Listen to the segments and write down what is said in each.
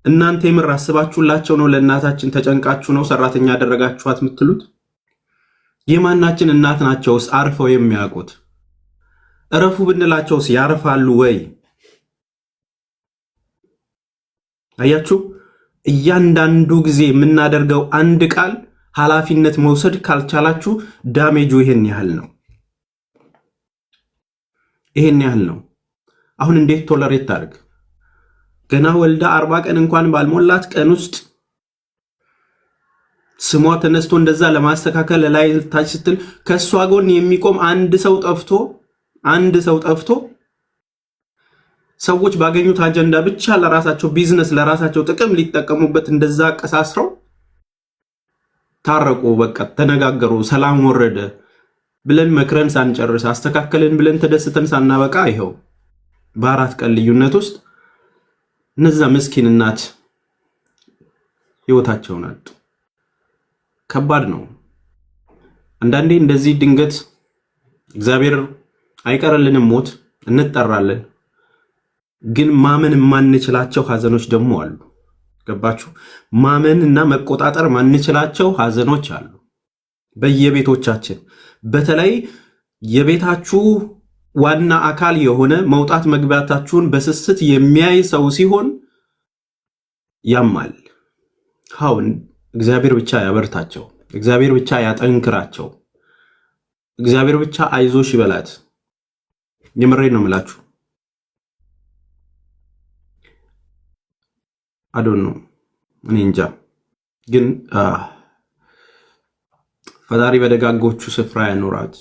እናንተ የምር አስባችሁላቸው ነው? ለእናታችን ተጨንቃችሁ ነው ሰራተኛ ያደረጋችኋት የምትሉት? የማናችን እናት ናቸውስ አርፈው የሚያውቁት? እረፉ ብንላቸውስ ያርፋሉ ወይ? አያችሁ፣ እያንዳንዱ ጊዜ የምናደርገው አንድ ቃል ኃላፊነት መውሰድ ካልቻላችሁ ዳሜጁ ይሄን ያህል ነው። ይሄን ያህል ነው። አሁን እንዴት ቶለሬት ታድርግ? ገና ወልዳ 40 ቀን እንኳን ባልሞላት ቀን ውስጥ ስሟ ተነስቶ እንደዛ ለማስተካከል ላይ ታች ስትል ከሷ ጎን የሚቆም አንድ ሰው ጠፍቶ ሰዎች ባገኙት አጀንዳ ብቻ ለራሳቸው ቢዝነስ ለራሳቸው ጥቅም ሊጠቀሙበት እንደዛ ቀሳስረው ታረቁ፣ በቃ ተነጋገሩ፣ ሰላም ወረደ ብለን መክረን ሳንጨርስ አስተካከልን ብለን ተደስተን ሳናበቃ ይኸው በ4 ቀን ልዩነት ውስጥ እነዛ ምስኪን እናት ህይወታቸውን አጡ። ከባድ ነው። አንዳንዴ እንደዚህ ድንገት እግዚአብሔር አይቀርልንም ሞት እንጠራለን። ግን ማመን ማንችላቸው ሐዘኖች ደግሞ አሉ። ገባችሁ? ማመን እና መቆጣጠር ማንችላቸው ሐዘኖች አሉ በየቤቶቻችን። በተለይ የቤታችሁ ዋና አካል የሆነ መውጣት መግባታችሁን በስስት የሚያይ ሰው ሲሆን ያማል። አሁን እግዚአብሔር ብቻ ያበርታቸው፣ እግዚአብሔር ብቻ ያጠንክራቸው፣ እግዚአብሔር ብቻ አይዞሽ ይበላት። የምሬን ነው የምላችሁ። አዶን ነው እኔ እንጃ። ግን ፈጣሪ በደጋጎቹ ስፍራ ያኖራት።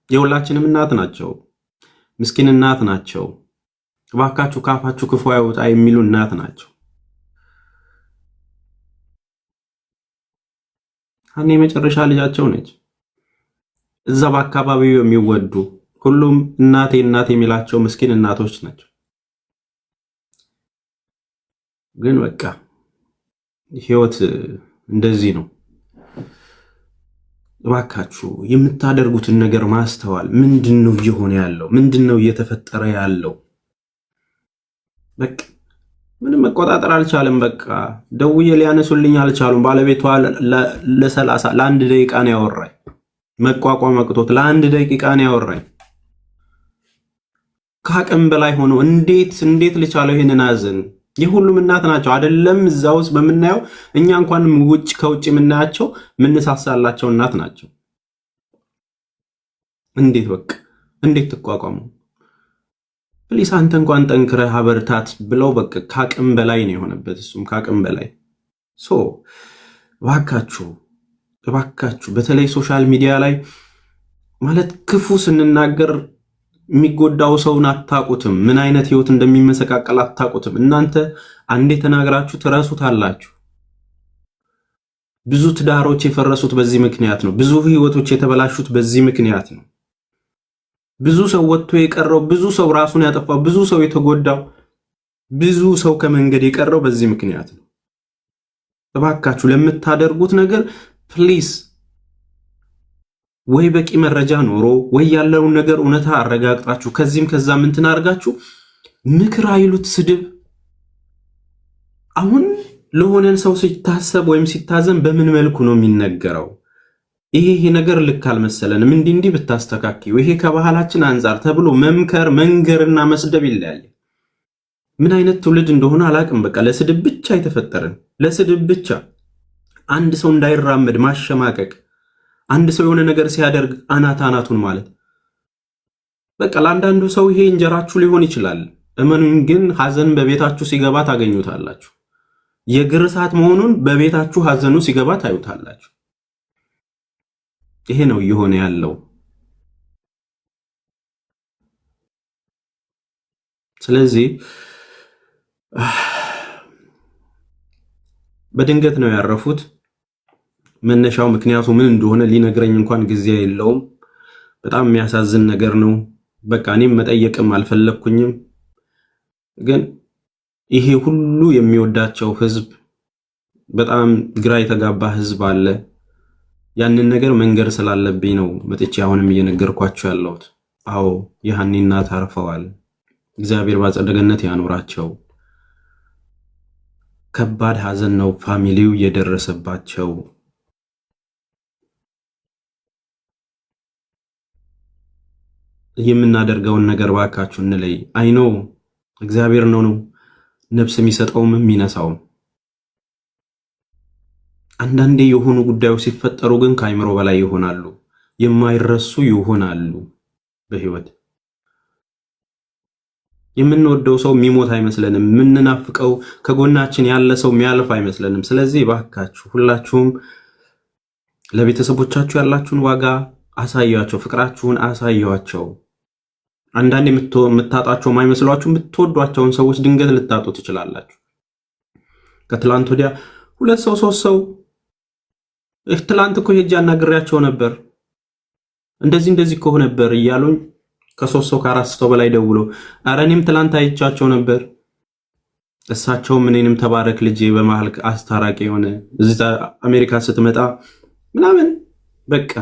የሁላችንም እናት ናቸው፣ ምስኪን እናት ናቸው። እባካችሁ ካፋችሁ ክፉ አይወጣ የሚሉ እናት ናቸው። ሀኒ የመጨረሻ ልጃቸው ነች። እዛ በአካባቢው የሚወዱ ሁሉም እናቴ እናቴ የሚላቸው ምስኪን እናቶች ናቸው። ግን በቃ ህይወት እንደዚህ ነው። እባካችሁ የምታደርጉትን ነገር ማስተዋል። ምንድነው እየሆነ ያለው? ምንድነው እየተፈጠረ ያለው? በቃ ምንም መቆጣጠር አልቻለም። በቃ ደውዬ ሊያነሱልኝ አልቻሉም። ባለቤቷ ለአንድ ደቂቃ ነው ያወራኝ። መቋቋም አቅቶት ለአንድ ደቂቃ ነው ያወራኝ። ከአቅም በላይ ሆኖ እንዴት ልቻለው ይሄንን ሐዘን? የሁሉም እናት ናቸው አይደለም? እዛ ውስጥ በምናየው እኛ እንኳን ከውጭ የምናያቸው ምንሳሳላቸው እናት ናቸው። እንዴት ትቋቋሙ? ፕሊስ አንተ እንኳን ጠንክረህ አበርታት ብለው በቃ ከአቅም በላይ ነው የሆነበት። እሱም ከአቅም በላይ እባካችሁ በተለይ ሶሻል ሚዲያ ላይ ማለት ክፉ ስንናገር የሚጎዳው ሰውን አታቁትም። ምን አይነት ህይወት እንደሚመሰቃቀል አታቁትም። እናንተ አንዴ ተናግራችሁ ትረሱታላችሁ። ብዙ ትዳሮች የፈረሱት በዚህ ምክንያት ነው። ብዙ ህይወቶች የተበላሹት በዚህ ምክንያት ነው። ብዙ ሰው ወጥቶ የቀረው፣ ብዙ ሰው ራሱን ያጠፋው፣ ብዙ ሰው የተጎዳው፣ ብዙ ሰው ከመንገድ የቀረው በዚህ ምክንያት ነው። እባካችሁ ለምታደርጉት ነገር ፕሊስ ወይ በቂ መረጃ ኖሮ ወይ ያለውን ነገር እውነታ አረጋግጣችሁ ከዚህም ከዛም እንትን አድርጋችሁ ምክር አይሉት ስድብ። አሁን ለሆነን ሰው ሲታሰብ ወይም ሲታዘን በምን መልኩ ነው የሚነገረው? ይሄ ነገር ልክ አልመሰለንም፣ እንዲህ ብታስተካክዩ፣ ይሄ ከባህላችን አንጻር ተብሎ መምከር መንገርና መስደብ ይለያል። ምን አይነት ትውልድ እንደሆነ አላቅም። በቃ ለስድብ ብቻ የተፈጠረን፣ ለስድብ ብቻ አንድ ሰው እንዳይራመድ ማሸማቀቅ፣ አንድ ሰው የሆነ ነገር ሲያደርግ አናቱን ማለት። በቃ ለአንዳንዱ ሰው ይሄ እንጀራችሁ ሊሆን ይችላል። እመኑኝ ግን ሐዘን በቤታችሁ ሲገባ ታገኙታላችሁ። የእግር እሳት መሆኑን በቤታችሁ ሐዘኑ ሲገባ ታዩታላችሁ። ይሄ ነው እየሆነ ያለው። ስለዚህ በድንገት ነው ያረፉት። መነሻው ምክንያቱ ምን እንደሆነ ሊነግረኝ እንኳን ጊዜ የለውም። በጣም የሚያሳዝን ነገር ነው። በቃ እኔም መጠየቅም አልፈለኩኝም። ግን ይሄ ሁሉ የሚወዳቸው ህዝብ፣ በጣም ግራ የተጋባ ህዝብ አለ። ያንን ነገር መንገር ስላለብኝ ነው መጥቼ አሁንም እየነገርኳቸው ያለሁት። አዎ የሃኒ እናት አርፈዋል። እግዚአብሔር በአጸደ ገነት ያኖራቸው። ከባድ ሐዘን ነው ፋሚሊው የደረሰባቸው። የምናደርገውን ነገር ባካችሁ እንለይ። አይኖ እግዚአብሔር ነው ነፍስ የሚሰጠውም የሚነሳውም። አንዳንዴ የሆኑ ጉዳዮች ሲፈጠሩ ግን ከአይምሮ በላይ ይሆናሉ፣ የማይረሱ ይሆናሉ። በህይወት የምንወደው ሰው የሚሞት አይመስለንም። የምንናፍቀው ከጎናችን ያለ ሰው የሚያልፍ አይመስለንም። ስለዚህ ባካችሁ ሁላችሁም ለቤተሰቦቻችሁ ያላችሁን ዋጋ አሳያቸው፣ ፍቅራችሁን አሳያቸው። አንዳንድ የምታጣቸው ማይመስሏችሁ የምትወዷቸውን ሰዎች ድንገት ልታጡ ትችላላችሁ። ከትላንት ወዲያ 2 ሰው 3 ሰው ትላንት እኮ ሄጄ አናግሬያቸው ነበር እንደዚህ እኮ ነበር እያሉኝ ከ3 ሰው ከ4 ሰው በላይ ደውሎ ኧረ እኔም ትላንት አይቻቸው ነበር። እሳቸውም እኔንም ተባረክ ልጄ በመሃል አስታራቂ የሆነ እዚህ አሜሪካ ስትመጣ ምናምን በቃ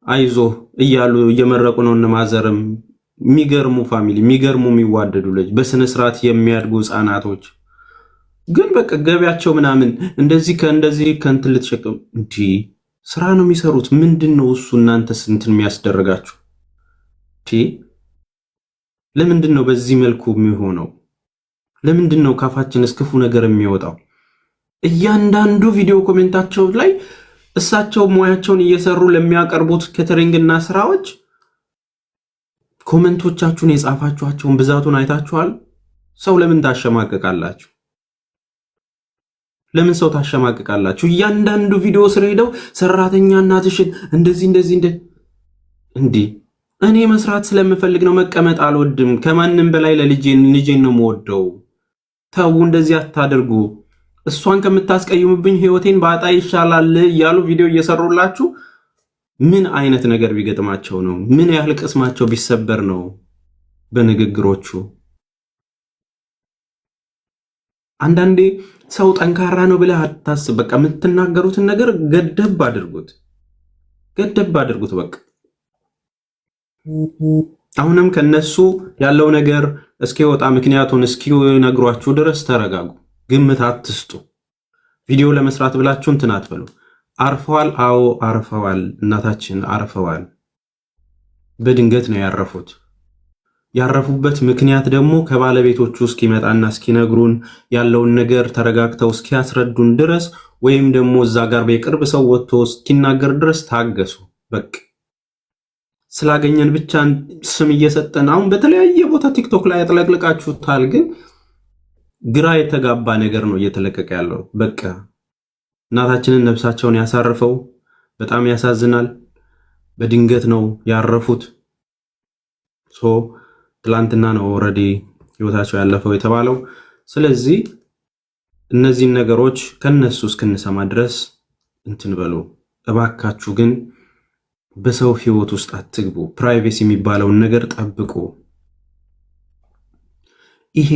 አይዞ እያሉ እየመረቁ ነው። እነማዘርም የሚገርሙ ፋሚሊ፣ የሚገርሙ የሚዋደዱ ልጅ በስነ ስርዓት የሚያድጉ ህፃናቶች ግን በቃ ገቢያቸው ምናምን እንደዚህ ከእንትን ልትሸቅም እንዲ ስራ ነው የሚሰሩት። ምንድን ነው እሱ እናንተ ስንትን የሚያስደርጋችሁ? ለምንድን ነው በዚህ መልኩ የሚሆነው? ለምንድን ነው ካፋችንስ ክፉ ነገር የሚወጣው? እያንዳንዱ ቪዲዮ ኮሜንታቸው ላይ እሳቸው ሙያቸውን እየሰሩ ለሚያቀርቡት ኬተሪንግና ስራዎች ኮሜንቶቻችሁን የጻፋችኋቸውን ብዛቱን አይታችኋል? ሰው ለምን ታሸማቀቃላችሁ? ለምን ሰው ታሸማቀቃላችሁ? እያንዳንዱ ቪዲዮ ስር ሄደው ሰራተኛ እናትሽን እንደዚህ እንዲህ እኔ መስራት ስለምፈልግ ነው፣ መቀመጥ አልወድም። ከማንም በላይ ልጄን ነው የምወደው። ተው እንደዚህ አታድርጉ። እሷን ከምታስቀይሙብኝ ህይወቴን ባጣ ይሻላል እያሉ ቪዲዮ እየሰሩላችሁ ምን አይነት ነገር ቢገጥማቸው ነው? ምን ያህል ቅስማቸው ቢሰበር ነው በንግግሮቹ? አንዳንዴ ሰው ጠንካራ ነው ብለህ አታስብ። በቃ የምትናገሩትን ነገር ገደብ አድርጉት፣ በቃ አሁንም ከነሱ ያለው ነገር እስኪወጣ ምክንያቱን እስኪነግሯችሁ ድረስ ተረጋጉ። ግምት አትስጡ። ቪዲዮ ለመስራት ብላችሁ እንትን አትበሉ። አርፈዋል። አዎ አርፈዋል። እናታችን አርፈዋል። በድንገት ነው ያረፉት። ያረፉበት ምክንያት ደግሞ ከባለቤቶቹ እስኪመጣና እስኪነግሩን ያለውን ነገር ተረጋግተው እስኪያስረዱን ድረስ ወይም ደግሞ እዛ ጋር በቅርብ ሰው ወጥቶ እስኪናገር ድረስ ታገሱ። በቃ ስላገኘን ብቻ ስም እየሰጠን አሁን በተለያየ ቦታ ቲክቶክ ላይ ያጥለቅልቃችሁታል። ግን ግራ የተጋባ ነገር ነው እየተለቀቀ ያለው። በቃ እናታችንን ነፍሳቸውን ያሳርፈው። በጣም ያሳዝናል። በድንገት ነው ያረፉት። ትላንትና ነው ኦልሬዲ ህይወታቸው ያለፈው የተባለው። ስለዚህ እነዚህን ነገሮች ከነሱ እስክንሰማ ድረስ እንትን በሉ እባካችሁ። ግን በሰው ህይወት ውስጥ አትግቡ። ፕራይቬሲ የሚባለውን ነገር ጠብቁ። ይሄ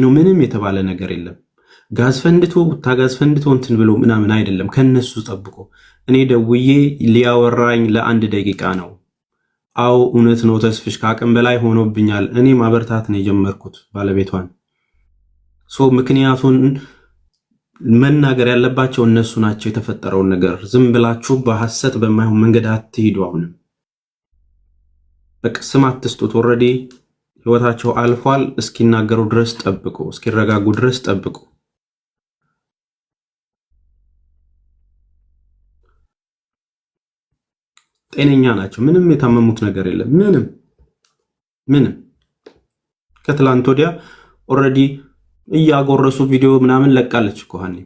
ነው ምንም የተባለ ነገር የለም። ጋዝ ፈንድቶ ታጋዝ ፈንድቶ እንትን ብሎ ምናምን አይደለም። ከነሱ ጠብቁ። እኔ ደውዬ ሊያወራኝ ለ1 ደቂቃ ነው። አዎ እውነት ነው ተስፍሽ፣ ከአቅም በላይ ሆኖብኛል። እኔ ማበርታት ነው የጀመርኩት ባለቤቷን። ምክንያቱን መናገር ያለባቸው እነሱ ናቸው። የተፈጠረውን ነገር ዝም ብላችሁ በሐሰት በማይሆን መንገድ አትሂዱ። አሁንም በቃ ስም አትስጡት። ኦልሬዲ ህይወታቸው አልፏል። እስኪናገሩ ድረስ ጠብቁ። እስኪረጋጉ ድረስ ጠብቁ። ጤነኛ ናቸው። ምንም የታመሙት ነገር የለም። ምንም ከትላንት ወዲያ ኦልሬዲ እያጎረሱ ቪዲዮ ምናምን ለቃለች እኮ ሀኒ፣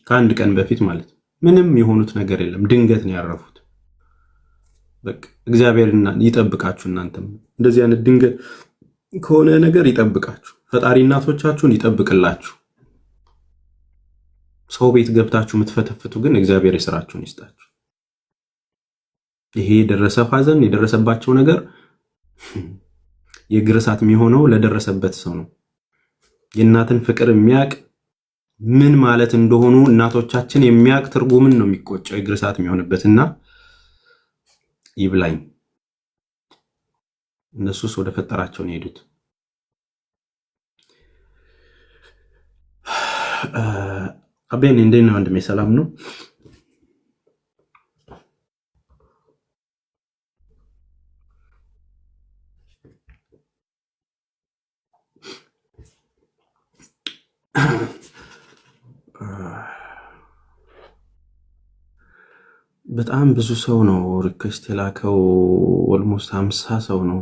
ከአንድ ቀን በፊት ማለት። ምንም የሆኑት ነገር የለም። ድንገት ነው ያረፉት። በቃ እግዚአብሔር ይጠብቃችሁ። እናንተም እንደዚህ አይነት ድንገት ከሆነ ነገር ይጠብቃችሁ። ፈጣሪ እናቶቻችሁን ይጠብቅላችሁ። ሰው ቤት ገብታችሁ የምትፈተፍቱ ግን እግዚአብሔር የስራችሁን ይስጣችሁ። ይሄ የደረሰ ሐዘን የደረሰባቸው ነገር የእግር እሳት የሚሆነው ለደረሰበት ሰው ነው። የእናትን ፍቅር የሚያቅ ምን ማለት እንደሆኑ እናቶቻችን የሚያቅ ትርጉምን ነው የሚቆጨው የእግር እሳት የሚሆንበትና ይብላኝ። እነሱስ ወደ ፈጠራቸው ነው የሄዱት። አቤን እንዴት ነው ወንድሜ? ሰላም ነው? በጣም ብዙ ሰው ነው ሪኩዌስት የላከው። ኦልሞስት 50 ሰው ነው።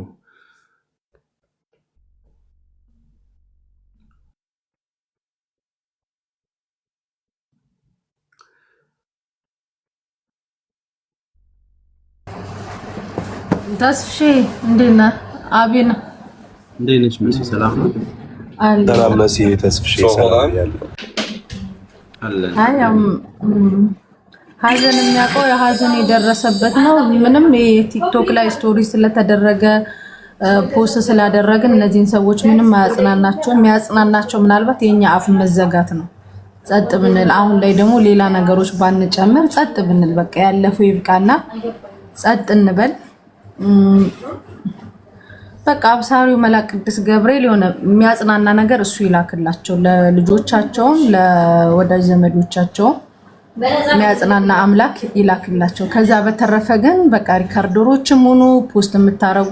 ተስፍሼ እንዴት ነህ? አቤና እንዴት ነሽ? መሲ ሰላም ነው? ሰላም መሲ ተስፍሼ ሰላም አለን። ሀዘን የሚያውቀው የሀዘን የደረሰበት ነው። ምንም የቲክቶክ ላይ ስቶሪ ስለተደረገ ፖስት ስላደረግን እነዚህን ሰዎች ምንም አያጽናናቸው። የሚያጽናናቸው ምናልባት የኛ አፍ መዘጋት ነው። ጸጥ ብንል፣ አሁን ላይ ደግሞ ሌላ ነገሮች ባንጨምር ጸጥ ብንል፣ በቃ ያለፈው ይብቃና ጸጥ እንበል። በቃ አብሳሪው መልአክ ቅዱስ ገብርኤል የሆነ የሚያጽናና ነገር እሱ ይላክላቸው፣ ለልጆቻቸውም ለወዳጅ ዘመዶቻቸው የሚያጽናና አምላክ ይላክላቸው። ከዛ በተረፈ ግን በቃ ሪካርደሮችም ሆኑ ፖስት የምታረጉ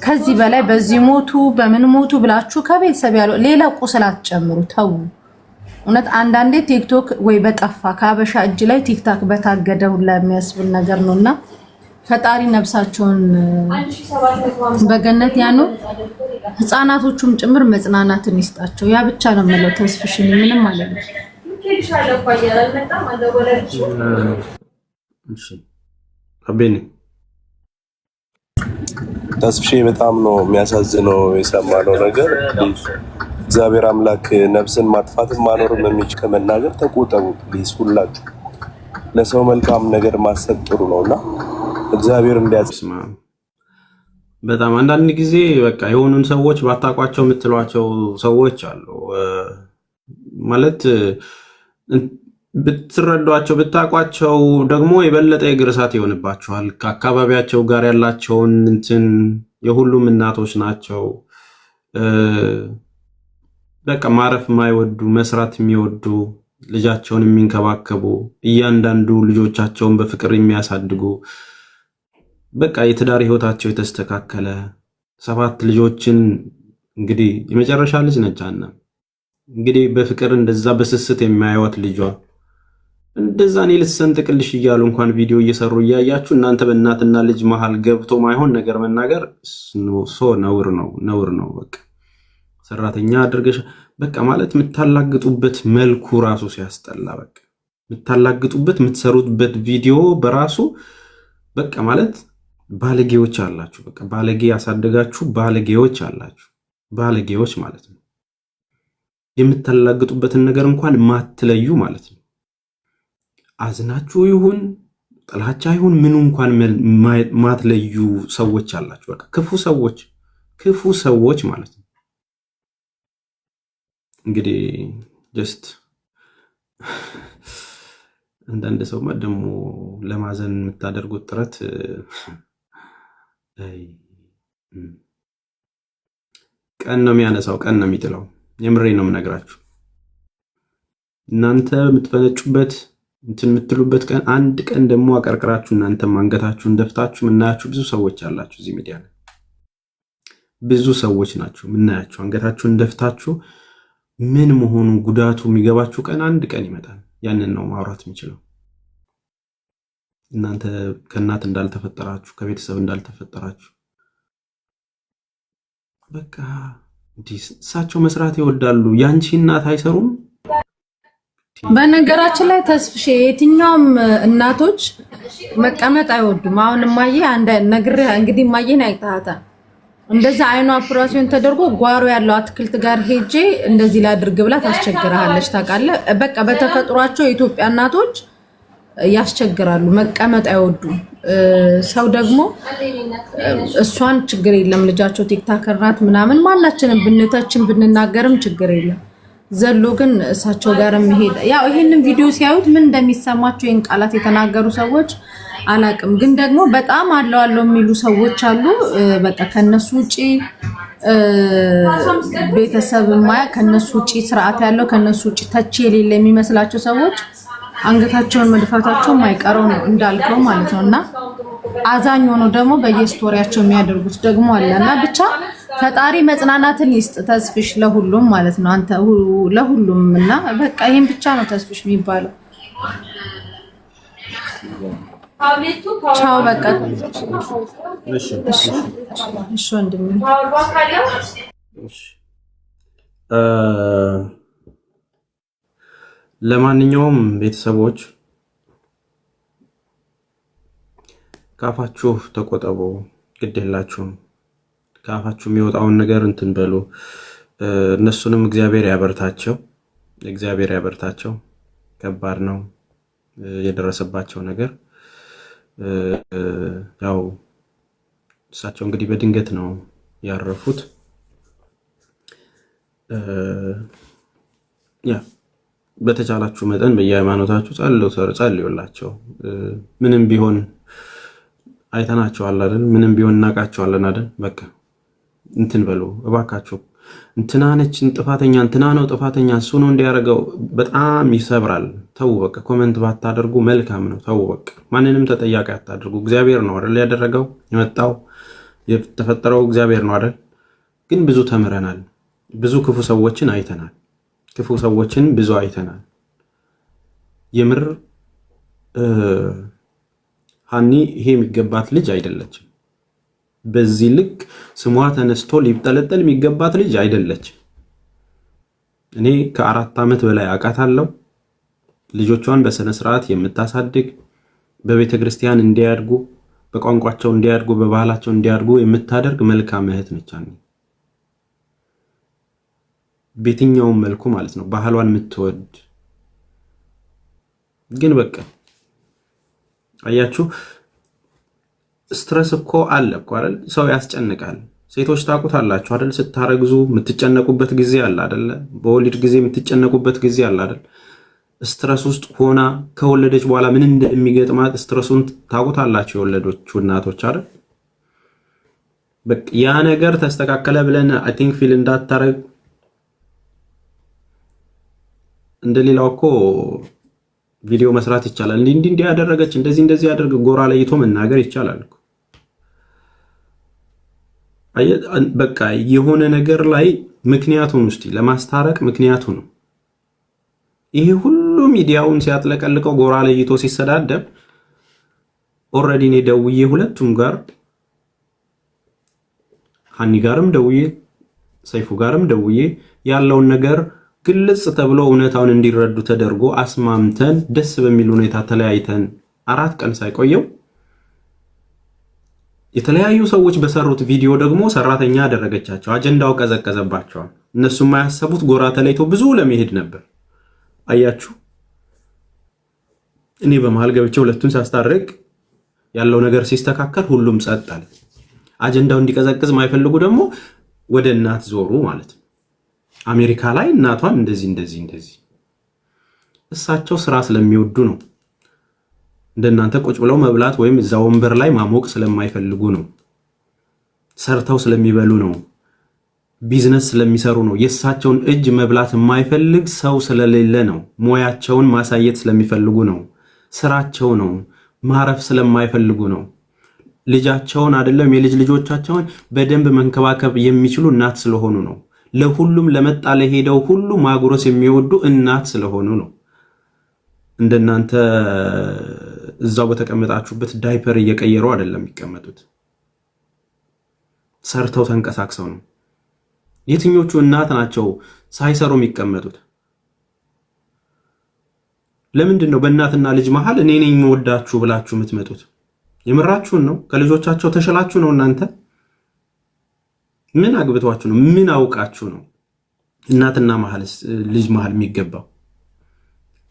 ከዚህ በላይ በዚህ ሞቱ በምን ሞቱ ብላችሁ ከቤተሰብ ያለው ሌላ ቁስል አትጨምሩ። ተው። እውነት አንዳንዴ ቲክቶክ ወይ በጠፋ ከአበሻ እጅ ላይ ቲክታክ በታገደው ለሚያስብል ነገር ነውና ፈጣሪ ነፍሳቸውን በገነት ያኑር፣ ህፃናቶቹም ጭምር መጽናናትን ይስጣቸው። ያ ብቻ ነው የምለው። ተስፍሽኝ ምንም ማለት ነው። ተስፍሼ በጣም ነው የሚያሳዝነው የሰማነው ነገር። እግዚአብሔር አምላክ ነፍስን ማጥፋትም ማኖርም የሚችል ከመናገር ተቆጠቡ ፕሊዝ። ሁላችሁ ለሰው መልካም ነገር ማሰብ ጥሩ ነውና እግዚአብሔር እንዲያጽማ። በጣም አንዳንድ ጊዜ በቃ የሆኑን ሰዎች ባታቋቸው የምትሏቸው ሰዎች አሉ። ማለት ብትረዷቸው ብታቋቸው ደግሞ የበለጠ የእግር እሳት ይሆንባቸዋል። ከአካባቢያቸው ጋር ያላቸውን እንትን የሁሉም እናቶች ናቸው። በቃ ማረፍ የማይወዱ መስራት የሚወዱ ልጃቸውን የሚንከባከቡ እያንዳንዱ ልጆቻቸውን በፍቅር የሚያሳድጉ በቃ የትዳር ህይወታቸው የተስተካከለ 7 ልጆችን እንግዲህ የመጨረሻ ልጅ ነች አና እንግዲህ በፍቅር እንደዛ በስስት የሚያዩት ልጇ እንደዛ እኔ ልትሰንጥቅልሽ እያሉ እንኳን ቪዲዮ እየሰሩ እያያችሁ እናንተ በእናትና ልጅ መሃል ገብቶ ማይሆን ነገር መናገር ነውር ነው። በቃ ሰራተኛ አድርገሽ በቃ ማለት የምታላግጡበት መልኩ ራሱ ሲያስጠላ፣ በቃ የምታላግጡበት የምትሰሩበት ቪዲዮ በራሱ በቃ ማለት ባለጌዎች አላችሁ። በቃ ባለጌ ያሳደጋችሁ ባለጌዎች አላችሁ። ባለጌዎች ማለት ነው። የምታላግጡበትን ነገር እንኳን ማትለዩ ማለት ነው። አዝናችሁ ይሁን ጥላቻ ይሁን ምኑ እንኳን ማትለዩ ሰዎች አላችሁ። በቃ ክፉ ሰዎች ማለት ነው። እንግዲህ ጀስት አንዳንድ ሰው ደግሞ ለማዘን የምታደርጉት ጥረት ቀን ነው የሚያነሳው፣ ቀን ነው የሚጥለው። የምሬ ነው የምነግራችሁ። እናንተ የምትፈነጩበት እንትን የምትሉበት ቀን አንድ ቀን ደግሞ አቀርቅራችሁ እናንተም አንገታችሁን ደፍታችሁ የምናያችሁ ብዙ ሰዎች አላችሁ። እዚህ ሚዲያ ላይ ብዙ ሰዎች ናቸው የምናያችሁ። አንገታችሁን ደፍታችሁ ምን መሆኑ ጉዳቱ የሚገባችሁ ቀን አንድ ቀን ይመጣል። ያንን ነው ማውራት የሚችለው። እናንተ ከእናት እንዳልተፈጠራችሁ ከቤተሰብ እንዳልተፈጠራችሁ በቃ እሳቸው መስራት ይወዳሉ። ያንቺ እናት አይሰሩም። በነገራችን ላይ ተስፍሼ የትኛውም እናቶች መቀመጥ አይወዱም። አሁን ማየ አንድ ነግሬ እንግዲህ ማየን አይታታ እንደዛ አይኗ ኦፕራሲዮን ተደርጎ ጓሮ ያለው አትክልት ጋር ሄጄ እንደዚህ ላድርግ ብላ ታስቸግራለች። ታውቃለህ፣ በቃ በተፈጥሯቸው የኢትዮጵያ እናቶች ያስቸግራሉ፣ መቀመጥ አይወዱም። ሰው ደግሞ እሷን ችግር የለም ልጃቸው ቲክታከር ናት ምናምን ማናችንም ብንተችን ብንናገርም ችግር የለም። ዘሎ ግን እሳቸው ጋር መሄድ ያው ይሄንን ቪዲዮ ሲያዩት ምን እንደሚሰማቸው ይሄን ቃላት የተናገሩ ሰዎች አላቅም። ግን ደግሞ በጣም አለው የሚሉ ሰዎች አሉ። በቃ ከነሱ ውጪ ቤተሰብ ማያ ከነሱ ውጪ ስርዓት ያለው ከነሱ ውጪ ተቺ የሌለ የሚመስላቸው ሰዎች አንገታቸውን መድፋታቸው ማይቀረው ነው እንዳልከው ማለት ነውና አዛኝ ሆኖ ደግሞ በየስቶሪያቸው የሚያደርጉት ደግሞ አለና ብቻ ፈጣሪ መጽናናትን ይስጥ ተስፍሽ ለሁሉም ማለት ነው። አንተ ለሁሉም እና በቃ ይሄን ብቻ ነው ተስፍሽ የሚባለው። ቻው በቃ እሺ ወንድሜ። ለማንኛውም ቤተሰቦች ካፋችሁ ተቆጠቡ፣ ግድ የላችሁም። ካፋችሁ የሚወጣውን ነገር እንትን በሉ። እነሱንም እግዚአብሔር ያበርታቸው፣ እግዚአብሔር ያበርታቸው። ከባድ ነው የደረሰባቸው ነገር። ያው እሳቸው እንግዲህ በድንገት ነው ያረፉት። ያ በተቻላችሁ መጠን በየሃይማኖታችሁ ጸልዩላቸው። ምንም ቢሆን አይተናቸዋል አይደል? ምንም ቢሆን እናውቃቸዋለን አይደል? በቃ እንትን በሉ እባካችሁ። እንትና ነች ጥፋተኛ፣ እንትና ነው ጥፋተኛ፣ እሱ ነው እንዲያደርገው በጣም ይሰብራል። ተው በቃ። ኮሜንት ባታደርጉ መልካም ነው። ተው በቃ። ማንንም ተጠያቂ አታድርጉ። እግዚአብሔር ነው አይደል ያደረገው፣ የመጣው የተፈጠረው እግዚአብሔር ነው አይደል? ግን ብዙ ተምረናል። ብዙ ክፉ ሰዎችን አይተናል። ክፉ ሰዎችን ብዙ አይተናል። የምር ሃኒ ይሄ የሚገባት ልጅ አይደለችም። በዚህ ልክ ስሟ ተነስቶ ሊጠለጠል የሚገባት ልጅ አይደለችም። እኔ ከ4 ዓመት በላይ አውቃታለሁ። ልጆቿን በስነ ስርዓት የምታሳድግ፣ በቤተ ክርስቲያን እንዲያድጉ፣ በቋንቋቸው እንዲያድጉ፣ በባህላቸው እንዲያድጉ የምታደርግ መልካም እህት ነች። በየትኛውም መልኩ ማለት ነው ባህሏን የምትወድ ግን በቃ አያችሁ ስትረስ እኮ አለ እኮ አይደል? ሰው ያስጨንቃል። ሴቶች ታውቁታላችሁ አይደል? ስታረግዙ የምትጨነቁበት ጊዜ አለ አይደል? በወሊድ ጊዜ የምትጨነቁበት ጊዜ አለ አይደል? ስትረስ ውስጥ ሆና ከወለደች በኋላ ምን እንደሚገጥማት ስትረሱን ታውቁታላችሁ የወለዶቹ እናቶች አይደል? በቃ ያ ነገር ተስተካከለ ብለን አይ ቲንክ ፊል እንዳታረግ እንደሌላው እኮ ቪዲዮ መስራት ይቻላል። እንዲህ ያደረገች እንደዚህ ያደርግ ጎራ ለይቶ መናገር ይቻላል እኮ። በቃ የሆነ ነገር ላይ ምክንያቱን ውስጥ ለማስታረቅ ምክንያቱ ነው። ይሄ ሁሉ ሚዲያውን ሲያጥለቀልቀው ጎራ ለይቶ ሲሰዳደብ ኦልሬዲ እኔ ደውዬ ሁለቱም ጋር ሃኒ ጋርም ደውዬ ሰይፉ ጋርም ደውዬ ያለውን ነገር ግልጽ ተብሎ እውነታውን እንዲረዱ ተደርጎ አስማምተን ደስ በሚል ሁኔታ ተለያይተን 4 ቀን ሳይቆየው የተለያዩ ሰዎች በሰሩት ቪዲዮ ደግሞ ሰራተኛ አደረገቻቸው። አጀንዳው ቀዘቀዘባቸዋል። እነሱ የማያሰቡት ጎራ ተለይቶ ብዙ ለመሄድ ነበር። አያችሁ፣ እኔ በመሃል ገብቼ ሁለቱን ሳስታርቅ ያለው ነገር ሲስተካከል ሁሉም ጸጥ አለ። አጀንዳው እንዲቀዘቅዝ ማይፈልጉ ደግሞ ወደ እናት ዞሩ ማለት ነው። አሜሪካ ላይ እናቷን እንደዚህ እሳቸው ስራ ስለሚወዱ ነው። እንደናንተ ቁጭ ብለው መብላት ወይም እዛ ወንበር ላይ ማሞቅ ስለማይፈልጉ ነው። ሰርተው ስለሚበሉ ነው። ቢዝነስ ስለሚሰሩ ነው። የእሳቸውን እጅ መብላት የማይፈልግ ሰው ስለሌለ ነው። ሞያቸውን ማሳየት ስለሚፈልጉ ነው። ስራቸው ነው። ማረፍ ስለማይፈልጉ ነው። ልጃቸውን አይደለም የልጅ ልጆቻቸውን በደንብ መንከባከብ የሚችሉ እናት ስለሆኑ ነው። ለሁሉም ለመጣ ለሄደው ሁሉ ማጉረስ የሚወዱ እናት ስለሆኑ ነው። እንደናንተ እዛው በተቀመጣችሁበት ዳይፐር እየቀየሩ አይደለም የሚቀመጡት። ሰርተው ተንቀሳቅሰው ነው። የትኞቹ እናት ናቸው ሳይሰሩ የሚቀመጡት? ለምንድን ነው በእናትና ልጅ መሃል እኔ ነኝ የምወዳችሁ ብላችሁ የምትመጡት? የምራችሁን ነው? ከልጆቻቸው ተሸላችሁ ነው? እናንተ ምን አግብቷችሁ ነው? ምን አውቃችሁ ነው እናትና ልጅ መሃል የሚገባው?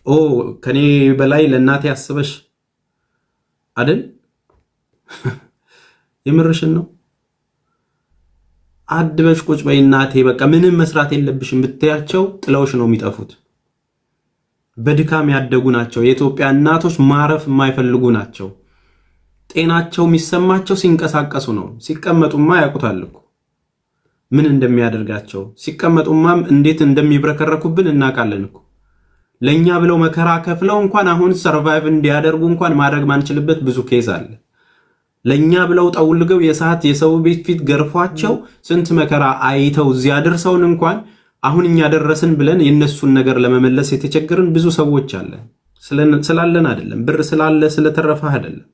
ኦ ከኔ በላይ ለእናቴ ያስበሽ አይደል? የምርሽን ነው? አድበሽ ቁጭ በይ እናቴ በቃ ምንም መስራት የለብሽም ብትያቸው ጥለውሽ ነው የሚጠፉት። በድካም ያደጉ ናቸው። የኢትዮጵያ እናቶች ማረፍ የማይፈልጉ ናቸው። ጤናቸው የሚሰማቸው ሲንቀሳቀሱ ነው። ሲቀመጡማ ያውቁታል እኮ ምን እንደሚያደርጋቸው። ሲቀመጡማ እንዴት እንደሚብረከረኩብን እናውቃለን እኮ። ለኛ ብለው መከራ ከፍለው እንኳን አሁን ሰርቫይቭ እንዲያደርጉ እንኳን ማድረግ ማንችልበት ብዙ ኬዝ አለ። ለኛ ብለው ጠውልገው የሰዓት የሰው ቤት ፊት ገርፏቸው ስንት መከራ አይተው እዚያ ደርሰውን እንኳን አሁን እኛ ደረስን ብለን የነሱን ነገር ለመመለስ የተቸገርን ብዙ ሰዎች አለን። ስላለን አይደለም፣ ብር ስላለ ስለተረፈ አይደለም።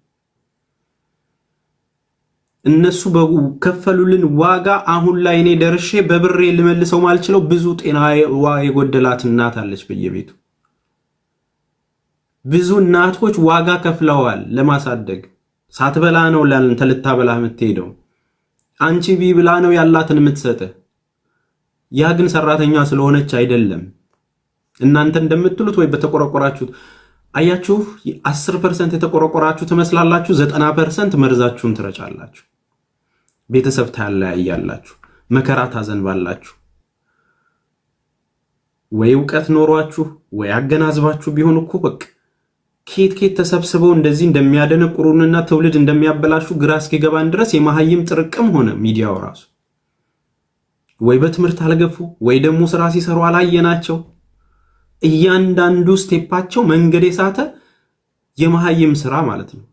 እነሱ በከፈሉልን ዋጋ አሁን ላይ እኔ ደርሼ በብሬ ልመልሰው ማልችለው ብዙ ጤናዋ የጎደላት እናት አለች በየቤቱ። ብዙ እናቶች ዋጋ ከፍለዋል ለማሳደግ። ሳትበላ ነው ላንተ ልታበላ የምትሄደው። አንቺ ቢብላ ነው ያላትን የምትሰጥህ። ያ ግን ሰራተኛ ስለሆነች አይደለም። እናንተ እንደምትሉት ወይ በተቆረቆራችሁት አያችሁ 10% የተቆረቆራችሁ ትመስላላችሁ፣ 90% መርዛችሁን ትረጫላችሁ። ቤተሰብ ታለያያላችሁ፣ መከራ ታዘንባላችሁ። ወይ ዕውቀት ኖሯችሁ ወይ አገናዝባችሁ ቢሆን እኮ በቃ ኬት ተሰብስበው እንደዚህ እንደሚያደነቁሩንና ትውልድ እንደሚያበላሹ ግራ እስኪገባን ድረስ የመሀይም ጥርቅም ሆነ ሚዲያው ራሱ። ወይ በትምህርት አልገፉ ወይ ደግሞ ስራ ሲሰሩ አላየናቸው። እያንዳንዱ ስቴፓቸው መንገድ የሳተ የመሀይም ስራ ማለት ነው።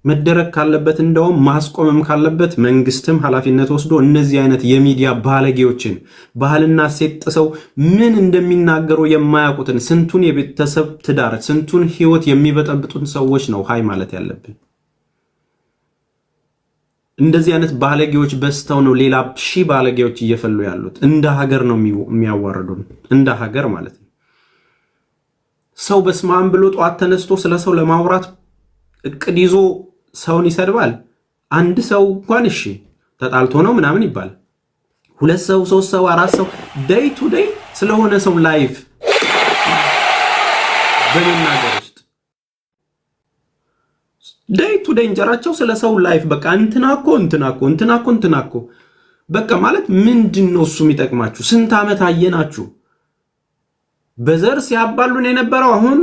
መደረግ ካለበት እንደውም ማስቆምም ካለበት መንግስትም ኃላፊነት ወስዶ እነዚህ አይነት የሚዲያ ባለጌዎችን ባህልና ሴት ጥሰው ምን እንደሚናገሩ የማያውቁትን ስንቱን የቤተሰብ ትዳር ስንቱን ህይወት የሚበጠብጡን ሰዎች ነው ሃይ ማለት ያለብን። እንደዚህ አይነት ባለጌዎች በስተው ነው ሌላ ሺህ ባለጌዎች እየፈሉ ያሉት። እንደ ሀገር ነው የሚያዋርዱን፣ እንደ ሀገር ማለት ነው። ሰው በስማም ብሎ ጧት ተነስቶ ስለ ሰው ለማውራት እቅድ ይዞ ሰውን ይሰድባል። አንድ ሰው እንኳን እሺ ተጣልቶ ነው ምናምን ይባላል። 2 ሰው 3 ሰው 4 ሰው ዴይ ቱ ዴይ ስለሆነ ሰው ላይፍ በመናገር ውስጥ ዴይ ቱ ዴይ እንጀራቸው ስለ ሰው ላይፍ በቃ እንትናኮ በቃ ማለት ምንድነው እሱ የሚጠቅማችሁ? ስንት ዓመት አየናችሁ። በዘር ሲያባሉን የነበረው አሁን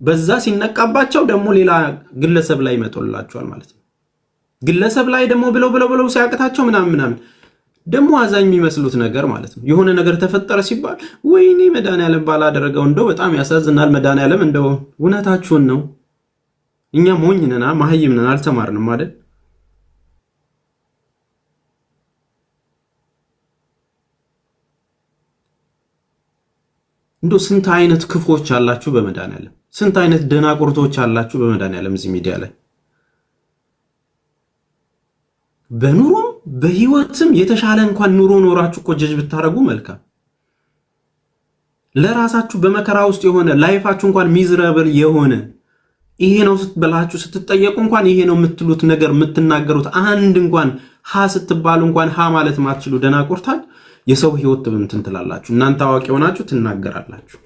በዛ ሲነቃባቸው ደግሞ ሌላ ግለሰብ ላይ ይመጡላቸዋል ማለት ነው። ግለሰብ ላይ ደግሞ ብለው ሲያቅታቸው ምናምን ደግሞ አዛኝ የሚመስሉት ነገር ማለት ነው። የሆነ ነገር ተፈጠረ ሲባል ወይኔ መድኃኒዓለም ባላደረገው እንደው በጣም ያሳዝናል። መድኃኒዓለም እንደው እውነታችሁን ነው። እኛ ሞኝ ነን፣ መሀይም ነን፣ አልተማርንም አይደል? እንደው ስንት አይነት ክፎች አላችሁ በመድኃኒዓለም፣ ስንት አይነት ደናቁርቶች አላችሁ በመድኃኒዓለም እዚህ ሚዲያ ላይ። በኑሮም በህይወትም የተሻለ እንኳን ኑሮ ኖራችሁ እኮ ጀጅ ብታረጉ መልካም። ለራሳችሁ በመከራ ውስጥ የሆነ ላይፋችሁ እንኳን ሚዝረብል የሆነ ይሄ ነው ስትበላችሁ ስትጠየቁ እንኳን ይሄ ነው የምትሉት ነገር የምትናገሩት አንድ እንኳን ሀ ስትባሉ እንኳን ሀ ማለት ማትችሉ ደናቁርታል የሰው ህይወት እንትን ትላላችሁ። እናንተ አዋቂ ሆናችሁ ትናገራላችሁ፣